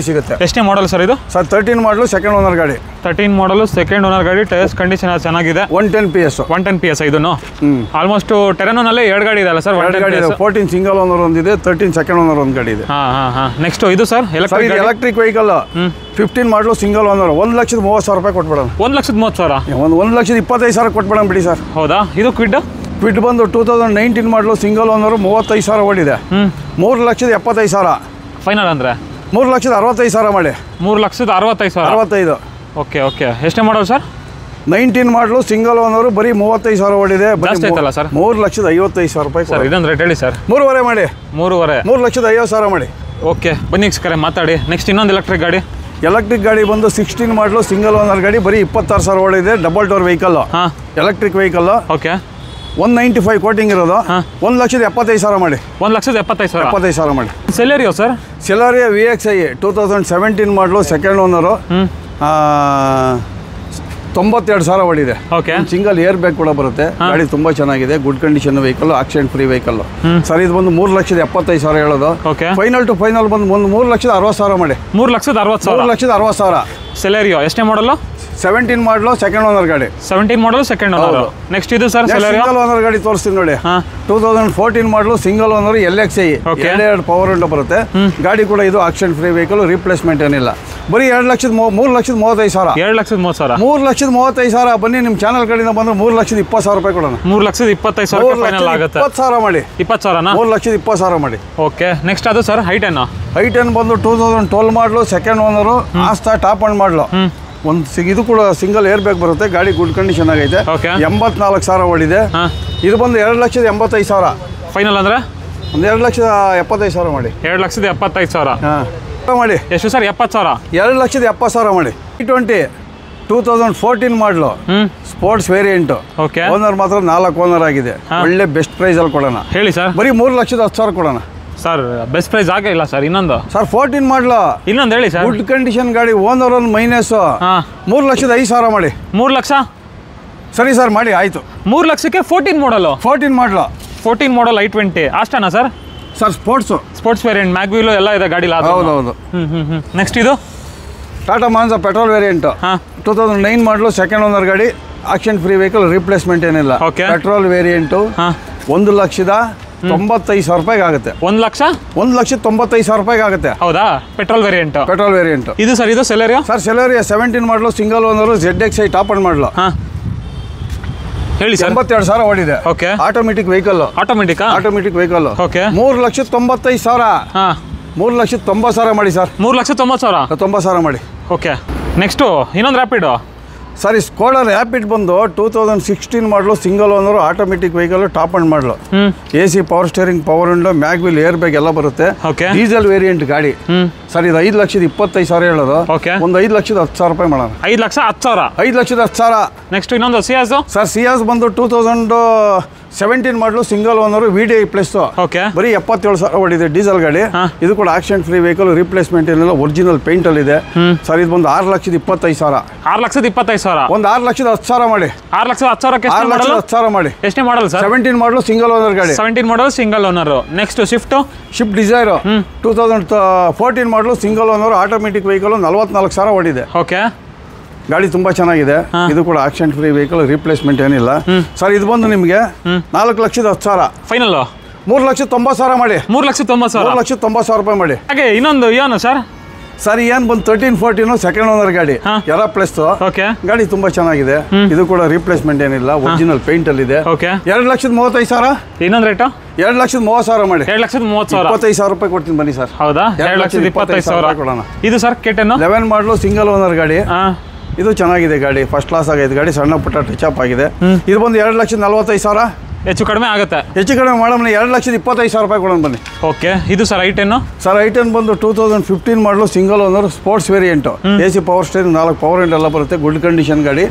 ಸಿಗುತ್ತೆ. ಎಷ್ಟೇ ಮಾಡಲ್ ಸರ್ ಇದು? ಸರ್ 13 ಮಾಡಲು ಸೆಕೆಂಡ್ ಓನರ್ ಗಾಡಿ. 13 ಮಾಡಲು ಸೆಕೆಂಡ್ ಓನರ್ ಗಾಡಿ. ಟೈರ್ಸ್ ಕಂಡೀಷನ್ ಚೆನ್ನಾಗಿದೆ. 110 PS. 110 PS ಇದನ್ನು ಆಲ್ಮೋಸ್ಟ್ ಟೆರೆನೋನಲ್ಲೇ 2 ಗಾಡಿ ಇದೆ ಅಲ್ಲ ಸರ್? 2 ಗಾಡಿ ಇದೆ. 14 ಸಿಂಗಲ್ ಓನರ್ ಒಂದಿದೆ, 13 ಸೆಕೆಂಡ್ ಓನರ್ ಒಂದು ಗಾಡಿ ಇದೆ. ನೆಕ್ಸ್ಟ್ ಇದು ಸರ್ ಎಲೆಕ್ಟ್ರಿಕ್ ವೆಹಿಕಲ್ 15 ಮಾಡಲು ಸಿಂಗಲ್ ಓನರ್ 1,30,000 ರೂಪಾಯಿ ಕೊಟ್ಬಿಡೋಣ. 1,30,000? 1,25,000 ಕೊಟ್ಬಿಡೋಣ ಬಿಡಿ ಸರ್. ಹೌದಾ? ಇದು ಕ್ವಿಡ್ ಬಂದು 2019 ಮಾಡಲು ಸಿಂಗಲ್ ಓನರ್ 35,000 ಓಡಿದೆ. 3,75,000 ಫೈನಲ್ ಅಂದ್ರೆ 3,65,000 ಮಾಡಿ. 3,65,000. 65. ಓಕೆ ಓಕೆ ಎಷ್ಟೇ ಮಾಡೋದು ಸರ್? 19 ಮಾಡಲು ಸಿಂಗಲ್ ಓನರ್ ಬರೀ 35,000 ಓಡಿದೆ. ಜಾಸ್ತಿ ಆಯ್ತಲ್ಲ ಸರ್? 3,55,000 ರೂಪಾಯಿ ಸರ್. ಇದೊಂದು ರೇಟ್ ಹೇಳಿ ಸರ್. 3.5 ಮಾಡಿ. 3,50,000 ಮಾಡಿ. ಓಕೆ ಬನ್ನಿ ವೀಕ್ಷಕರೇ ಮಾತಾಡಿ. ನೆಕ್ಸ್ಟ್ ಇನ್ನೊಂದು ಎಲೆಕ್ಟ್ರಿಕ್ ಗಾಡಿ ಬಂದು 16 ಮಾಡಲು ಸಿಂಗಲ್ ಓನರ್ ಗಾಡಿ ಬರೀ 26,000 ಓಡಿದೆ. Double door vehicle, electric vehicle. Okay 195 coating ಇರೋದು. 1,75,000 ಮಾಡಿ. 1,75,000 ಮಾಡಿ. Celerio sir? ಸೆಲೆರಿಯೋ VXI 2017 ಮಾಡಲು ಸೆಕೆಂಡ್ ಓನರು 92,000 ಓಡಿದೆ. ಓಕೆ ಸಿಂಗಲ್ ಏರ್ ಬ್ಯಾಗ್ ಕೂಡ ಬರುತ್ತೆ. ಗಾಡಿ ತುಂಬಾ ಚೆನ್ನಾಗಿದೆ. Good condition vehicle, action free vehicle. Sir ಇದು ಬಂದು 3,75,000 ಹೇಳೋದು. ಓಕೆ ಫೈನಲ್ ಟು ಫೈನಲ್ ಬಂದು 3,60,000 ಮಾಡಿ. 3,60,000. ಸೆಲೆರಿಯೋ ಎಷ್ಟೇ ಮಾಡಲು? 17 ಮಾಡಲು ಸೆಕೆಂಡ್ ಓನರ್ ಗಾಡಿ. 17 ಮಾಡಲು ಸೆಕೆಂಡ್ ಓನರ್. ನೆಕ್ಸ್ಟ್ ಇದು ಸರ್ ಸಿಂಗಲ್ ಓನರ್ ಗಾಡಿ ತೋರಿಸ್ತೀನಿ ನೋಡಿ. 2014 ಮಾಡಲು single owner LXI 2 power window ಬರುತ್ತೆ. ಗಾಡಿ ಕೂಡ ಇದು ಆಕ್ಷನ್ ಫ್ರೀ ವೆಹಿಕಲ್, ರಿಪ್ಲೇಸ್ಮೆಂಟ್ ಏನಿಲ್ಲ. ಬರೀ 3,35,000. 2,30,000. 3,35,000. ಬನ್ನಿ ನಿಮ್ಮ ಚಾನಲ್ ಕಡೆಯಿಂದ ಬಂದ್ರೆ 3,20,000 ರೂಪಾಯಿ ಕೊಡೋಣ. 3,25,000 ಫೈನಲ್ ಆಗುತ್ತೆ. 20,000 ಮಾಡಿ. 20,000 3,20,000 ಮಾಡಿ. ಓಕೆ ನೆಕ್ಸ್ಟ್ ಅದು ಸರ್ I10 ಬಂದು 2012 ಮಾಡಲು ಸೆಕೆಂಡ್ ಓನರು ಆಸ್ತಾ ಟಾಪ್ ಅಂಡ್ ಮಾಡಲು. ಇದು ಕೂಡ ಸಿಂಗಲ್ ಏರ್ ಬ್ಯಾಗ್ ಬರುತ್ತೆ. ಗಾಡಿ ಗುಡ್ ಕಂಡೀಷನ್ ಆಗೈತೆ. 84,000 ಓಡಿದೆ. ಇದು ಬಂದು 2,75,000 ಫೈನಲ್ ಅಂದ್ರೆ 2,75,000 ಮಾಡಿ. 2,75,000 ಮಾಡಿ. ಎಷ್ಟು ಸರ್? 70,000. 2,70,000 ಮಾಡಿ. I20 2014 ಮಾಡಲು ಸ್ಪೋರ್ಟ್ಸ್ ವೇರಿಯಂಟ್. ಓಕೆ ಓನರ್ ಮಾತ್ರ 4 ಓನರ್ ಆಗಿದೆ. ಒಳ್ಳೆ ಬೆಸ್ಟ್ ಪ್ರೈಸ್ ಅಲ್ಲಿ ಕೊಡೋಣ. ಹೇಳಿ ಸರ್. ಬರೀ 3,10,000 ಕೊಡೋಣ ಸರ್. ಬೆಸ್ಟ್ ಪ್ರೈಸ್ ಆಗಿಲ್ಲ ಸರ್. ಇನ್ನೊಂದು ಸರ್ 14 ಮಾಡಲು ಇನ್ನೊಂದು ಹೇಳಿ ಸರ್. ಗುಡ್ ಕಂಡೀಷನ್ ಗಾಡಿ, ಓನರ್ ಒಂದು ಮೈನಸ್. 3,05,000 ಮಾಡಿ. 3 ಲಕ್ಷ ಸರಿ ಸರ್ ಮಾಡಿ ಆಯ್ತು. 3 ಲಕ್ಷಕ್ಕೆ 14 ಮಾಡಲು. 14 ಮಾಡಲು 14 ಮಾಡಲ್ I20 ಅಷ್ಟೇನಾ sir? Sir sports variant, mag wheel ಎಲ್ಲ ಇದೆ ಗಾಡಿ. ಹೌದೌದು. ನೆಕ್ಸ್ಟ್ ಇದು ಟಾಟಾ ಮಾನ್ಸಾ ಪೆಟ್ರೋಲ್ ವೇರಿಯಂಟ್ 2009 ಮಾಡಲು ಸೆಕೆಂಡ್ ಓನರ್ ಗಾಡಿ, ಆಕ್ಷನ್ ಫ್ರೀ ವೆಹಿಕಲ್, ರಿಪ್ಲೇಸ್ಮೆಂಟ್ ಏನಿಲ್ಲ. ಪೆಟ್ರೋಲ್ ವೇರಿಯಂಟು 1,95,000 ರೂಪಾಯಿಗೆ ಆಗುತ್ತೆ. 1,95,000 ರೂಪಾಯಿಗೆ ಆಗುತ್ತೆ. ಹೌದಾ? ಪೆಟ್ರೋಲ್ ವೇರಿಯಂಟ್ ಇದು ಸರ್. ಇದು ಸೆಲೆರಿಯೋ ಸರ್. ಸೆಲೆರಿಯೋ 17 ಮಾಡಲು single owner ZXI top end ಮಾಡಲು ಹೇಳಿ ಸರ್. 82,000 ಓಡಿದೆ. ಓಕೆ. Automatic vehicle. ಆಟೋಮೆಟಿಕಾ? Automatic vehicle. ಓಕೆ. 3,95,000. ಹಾಂ 3,90,000 ಮಾಡಿ ಸರ್. 3,90,000. 90,000 ಮಾಡಿ. ಓಕೆ. ನೆಕ್ಸ್ಟು ಇನ್ನೊಂದು ರ್ಯಾಪಿಡು. ಸರ್ ಈ ಸ್ಕೋಡಾ ರ್ಯಾಪಿಡ್ ಬಂದು 2016 ಮಾಡಲು, single owner, automatic vehicle, top end ಮಾಡಲು, AC power steering, power window, mag wheel, air bag ಎಲ್ಲ ಬರುತ್ತೆ. ಓಕೆ. ಡೀಸೆಲ್ ವೇರಿಯಂಟ್ ಗಾಡಿ. ಸರ್ ಇದು 5,25,000 ಹೇಳೋದು. ಓಕೆ. ಒಂದು 5,10,000 ರೂಪಾಯಿ ಮಾಡೋಣ. 5,10,000. 5,10,000. ನೆಕ್ಸ್ಟ್ ಇನ್ನೊಂದು ಸಿಯಾಸು. ಸರ್ ಸಿಯಾಸ್ ಬಂದು 2017 ಮಾಡಲು, single owner, VDI plus. Okay. ಬರೀ 77,000 ಓಡಿದೆ, ಡೀಸೆಲ್ ಗಾಡಿ. ಇದು ಕೂಡ ಆಕ್ಸಿಡೆಂಟ್ ಫ್ರೀ ವೆಹಿಕಲ್, ರಿಪ್ಲೇಸ್ಮೆಂಟ್ ಏನಿಲ್ಲ, ಒರಿಜಿನಲ್ ಪೇಂಟ್ ಅಲ್ಲಿ ಇದೆ. ಸರ್ ಇದು ಬಂದು 6,25,000. 6,25,000. ಒಂದು 6,10,000 ಮಾಡಿ. 6,10,000ಕ್ಕೆ 6,10,000 ಮಾಡಿ. ಎಷ್ಟೇ ಮಾಡಲ್ ಸರ್? 17 ಮಾಡಲು, ಸಿಂಗಲ್ ಓನರ್ ಗಾಡಿ. 17 model single owner. Next Swift Dzire 2014 ಮಾಡಲು, ಸಿಂಗಲ್ ಓನರ್, ಆಟೋಮೆಟಿಕ್ ವೆಹಿಕಲ್, 44,000 ಓಡಿದೆ. ಓಕೆ. ಗಾಡಿ ತುಂಬಾ ಚೆನ್ನಾಗಿದೆ. ಇದು ಕೂಡ ಆಕ್ಸಿಡೆಂಟ್ ಫ್ರೀ ವೆಹಿಕಲ್, ರಿಪ್ಲೇಸ್ಮೆಂಟ್ ಏನಿಲ್ಲ. ಸರ್ ಇದು ಬಂದು ನಿಮಗೆ 4,10,000. ಫೈನಲ್ 3,90,000 ಮಾಡಿ. 3,90,000. 3,90,000 ರೂಪಾಯಿ ಮಾಡಿ. ಹಾಗೆ ಇನ್ನೊಂದು ಏನು ಸರ್? ಸರ್ ಏನು ಬಂದು 13-14 ಸೆಕೆಂಡ್ ಓನರ್ ಗಾಡಿ. ಎರ ಪ್ಲಸ್. ಓಕೆ. ಗಾಡಿ ತುಂಬಾ ಚೆನ್ನಾಗಿದೆ. ಇದು ಕೂಡ ರಿಪ್ಲೇಸ್ಮೆಂಟ್ ಏನಿಲ್ಲ, ಒರಿಜಿನಲ್ ಪೇಂಟ್ ಅಲ್ಲಿ ಇದೆ. ಓಕೆ. 2,35,000. ಇನ್ನೊಂದು ರೇಟು 2,30,000 ಮಾಡಿ. 2,30,000. 25,000 ರೂಪಾಯಿ ಕೊಡ್ತೀನಿ ಬನ್ನಿ ಸರ್. ಹೌದಾ? 2,25,000 ಕೊಡೋಣ. ಇದು ಸರ್ ಕೆಟನ್ 11 ಮಾಡಲು, ಸಿಂಗಲ್ ಓನರ್ ಗಾಡಿ. ಇದು ಚೆನ್ನಾಗಿದೆ ಗಾಡಿ, ಫಸ್ಟ್ ಕ್ಲಾಸ್ ಆಗೈತೆ ಗಾಡಿ, ಸಣ್ಣ ಪುಟ್ಟ ಟಚ್ ಅಪ್ ಆಗಿದೆ. ಇದು ಬಂದು 2,45,000. ಹೆಚ್ಚು ಕಡಿಮೆ ಆಗುತ್ತೆ. ಹೆಚ್ಚು ಕಡಿಮೆ ಮಾಡೋಣ, 2,25,000 ರೂಪಾಯಿ ಕೊಡೋಣ ಬನ್ನಿ. ಓಕೆ. ಇದು ಸರ್ I10. ಸರ್ I10 ಬಂದು 2015 ಮಾಡಲು, single owner, sports variant, AC power steering, 4 power window ಎಲ್ಲ ಬರುತ್ತೆ, ಗುಡ್ ಕಂಡೀಷನ್ ಗಾಡಿ.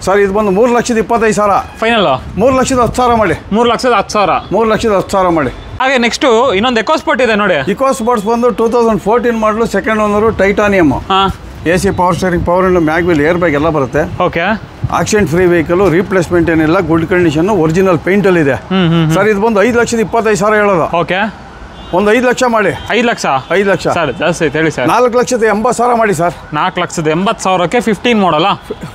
ಸರ್ ಇದು ಬಂದು 3,25,000. ಫೈನಲ್ 3,10,000 ಮಾಡಿ. 3,10,000. 3,10,000 ಮಾಡಿ. ಹಾಗೆ ನೆಕ್ಸ್ಟು ಇನ್ನೊಂದು ಎಕೋ ಸ್ಪೋರ್ಟ್ ಇದೆ ನೋಡಿ. ಇಕೋ ಸ್ಪೋರ್ಟ್ಸ್ ಬಂದು 2014 ಮಾಡಲು, second owner, titanium, AC power steering, power window, mag wheel, air bag ಎಲ್ಲ ಬರುತ್ತೆ. Okay. Accident free vehicle, replacement ಏನಿಲ್ಲ, ಗುಡ್ ಕಂಡೀಷನ್, ಒರಿಜಿನಲ್ ಪೇಂಟ್ ಅಲ್ಲಿ ಇದೆ. ಸರ್ ಇದು ಬಂದು 5,25,000 ಹೇಳೋದು. ಓಕೆ. ಒಂದು 5 ಲಕ್ಷ ಮಾಡಿ. 5 ಲಕ್ಷ. 5 ಲಕ್ಷ ಸರ್ ಜಾಸ್ತಿ ಐತೆ ಹೇಳಿ ಸರ್. 4,80,000 ಮಾಡಿ ಸರ್. 4,80,000ಕ್ಕೆ 15 ಮಾಡಲ್ಲ.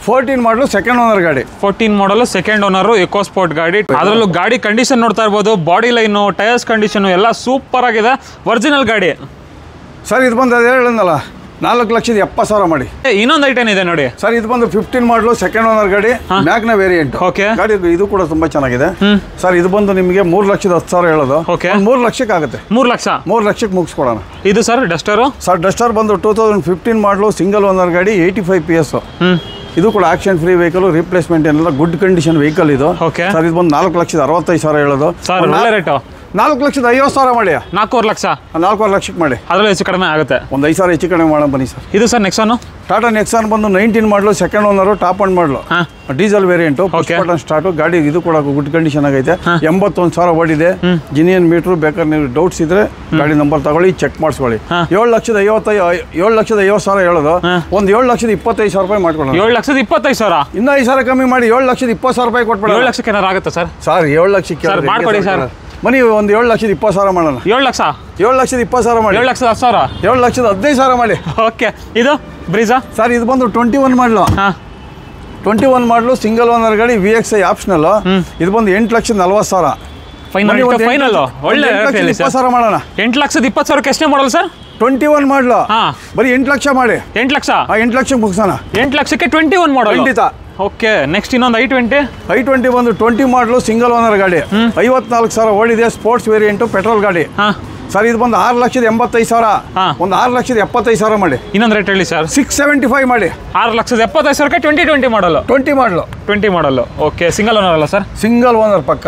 14 ಮಾಡಲು, ಸೆಕೆಂಡ್ ಓನರ್ ಗಾಡಿ. 14 ಮಾಡಲು ಸೆಕೆಂಡ್ ಓನರು, ಎಕೋ ಸ್ಪೋರ್ಟ್ ಗಾಡಿ. ಅದರಲ್ಲೂ ಗಾಡಿ ಕಂಡೀಷನ್ ನೋಡ್ತಾ ಇರ್ಬೋದು, ಬಾಡಿ ಲೈನು, ಟೈರ್ಸ್ ಕಂಡೀಷನ್ ಎಲ್ಲ ಸೂಪರ್ ಆಗಿದೆ, ಒರಿಜಿನಲ್ ಗಾಡಿ. ಸರ್ ಇದು ಬಂದು ಅದೇ ಹೇಳಿದ್ನಲ್ಲ, 4,70,000 ಮಾಡಿ. ಇನ್ನೊಂದು I10 ಇದೆ ನೋಡಿ ಸರ್. ಇದು ಬಂದು 15 ಮಾಡಲು, ಸೆಕೆಂಡ್ ಓನರ್ ಗಾಡಿ, ಮ್ಯಾಗ್ನ ವೇರಿಯಂಟ್. ಓಕೆ. ಗಾಡಿ ಇದು ಕೂಡ ತುಂಬಾ ಚೆನ್ನಾಗಿದೆ. ಸರ್ ಇದು ಬಂದು ನಿಮಗೆ 3,10,000 ಹೇಳೋದು. ಓಕೆ. 3 ಲಕ್ಷಕ್ಕೆ ಆಗುತ್ತೆ. 3 ಲಕ್ಷ. 3 ಲಕ್ಷಕ್ಕೆ ಮುಗಿಸ್ಕೊಡೋಣ. ಇದು ಸರ್ ಡಸ್ಟರು. ಸರ್ ಡಸ್ಟರ್ ಬಂದು 2015 ಮಾಡಲು, ಸಿಂಗಲ್ ಓನರ್ ಗಾಡಿ, 85 PS. ಇದು ಕೂಡ ಆಕ್ಸಿಡೆಂಟ್ ಫ್ರೀ ವೆಹಿಕಲ್, ರಿಪ್ಲೇಸ್ಮೆಂಟ್ ಏನಿಲ್ಲ, ಗುಡ್ ಕಂಡೀಷನ್ ವೆಹಿಕಲ್ ಇದು. ಓಕೆ. ಸರ್ ಇದು ಬಂದು 4,65,000 ಹೇಳೋದು. ಸರ್ ಒಳ್ಳೆ ರೇಟು. 4,50,000 ಮಾಡಿ. 4.25 ಲಕ್ಷ. 4 ಲಕ್ಷಕ್ಕೆ ಮಾಡಿ. ಅದರಲ್ಲೂ ಹೆಚ್ಚು ಕಡಿಮೆ ಆಗುತ್ತೆ. ಒಂದು 5,000 ಹೆಚ್ಚು ಕಡಿಮೆ ಮಾಡೋಣ ಬನ್ನಿ ಸರ್. ಇದು ಸರ್ ನೆಕ್ಸಾನು. ಟಾಟಾ ನೆಕ್ಸಾನ್ ಬಂದು 19 ಮಾಡಲು, ಸೆಕೆಂಡ್ ಓನರು, ಟಾಪ್ ಅಂಡ್ ಮಾಡಲು, ಡೀಸೆಲ್ ವೇರಿಯಂಟು, ಬಟನ್ ಸ್ಟಾರ್ಟು. ಗಾಡಿ ಇದು ಕೂಡ ಗುಡ್ ಕಂಡೀಷನ್ ಆಗೈತೆ. 81,000 ಓಡಿದೆ. Genuine meter. ಬೇಕಾದ್ರೆ ನೀವು ಡೌಟ್ಸ್ ಇದ್ರೆ ಗಾಡಿ ನಂಬರ್ ತಗೊಳ್ಳಿ, ಚೆಕ್ ಮಾಡಿಸ್ಕೊಳ್ಳಿ. 7,50,000 ಹೇಳೋದು. ಒಂದು 7,25,000 ರೂಪಾಯಿ ಮಾಡ್ಕೊಳ್ಳೋಣ. 7,25,000. ಇನ್ನೂ 5,000 ಕಮ್ಮಿ ಮಾಡಿ, 7,20,000 ರೂಪಾಯಿ ಕೊಟ್ಬಿಡ. 7 ಲಕ್ಷಕ್ಕೆ ಏನಾರು ಆಗುತ್ತೆ ಸರ್? ಸರ್ 7 ಲಕ್ಷಕ್ಕೆ ಮಾಡ್ಕೊಡಿ ಸರ್. ಬನ್ನಿ, ಒಂದು 7,20,000 ಮಾಡೋಣ. 7 ಲಕ್ಷ. 7,20,000 ಮಾಡಿ. 7,10,000. 7,15,000 ಮಾಡಿ. ಓಕೆ. ಇದು ಬ್ರೀಜಾ. ಸರ್ ಇದು ಬಂದು 21 ಮಾಡಲು. 21 ಮಾಡಲು, ಸಿಂಗಲ್ ಓನರ್ ಗಾಡಿ, VXI ಆಪ್ಷನಲ್. ಇದು ಬಂದು 8,40,000. ಫೈನಲ್ ಒಳ್ಳೆ 20,000 ಮಾಡೋಣ. 8,20,000ಕ್ಕೆ ಎಷ್ಟೇ ಮಾಡಲ್ಲ ಸರ್? 21 ಮಾಡಲು. ಬರೀ 8 ಲಕ್ಷ ಮಾಡಿ. 8 ಲಕ್ಷ. 8 ಲಕ್ಷಕ್ಕೆ ಮುಗಿಸೋಣ. 8 ಲಕ್ಷಕ್ಕೆ 21 ಮಾಡಲ್. ಖಂಡಿತ. ಓಕೆ. ನೆಕ್ಸ್ಟ್ ಇನ್ನೊಂದು I20 ಬಂದು 20 ಮಾಡಲು, ಸಿಂಗಲ್ ಓನರ್ ಗಾಡಿ, 54,000 ಓಡಿದೆ, ಸ್ಪೋರ್ಟ್ಸ್ ವೇರಿಯಂಟು, ಪೆಟ್ರೋಲ್ ಗಾಡಿ. ಸರ್ ಇದು ಬಂದು 6,85,000. ಒಂದು 6,75,000 ಮಾಡಿ. ಇನ್ನೊಂದು ರೇಟ್ ಹೇಳಿ ಸರ್. 675 ಮಾಡಿ. 6,75,000ಕ್ಕೆ 2020 ಮಾಡಲು. 20 ಮಾಡಲು. 20 ಮಾಡಲು. ಓಕೆ. ಸಿಂಗಲ್ ಓನರ್ ಅಲ್ಲ ಸರ್? ಸಿಂಗಲ್ ಓನರ್ ಪಕ್ಕ.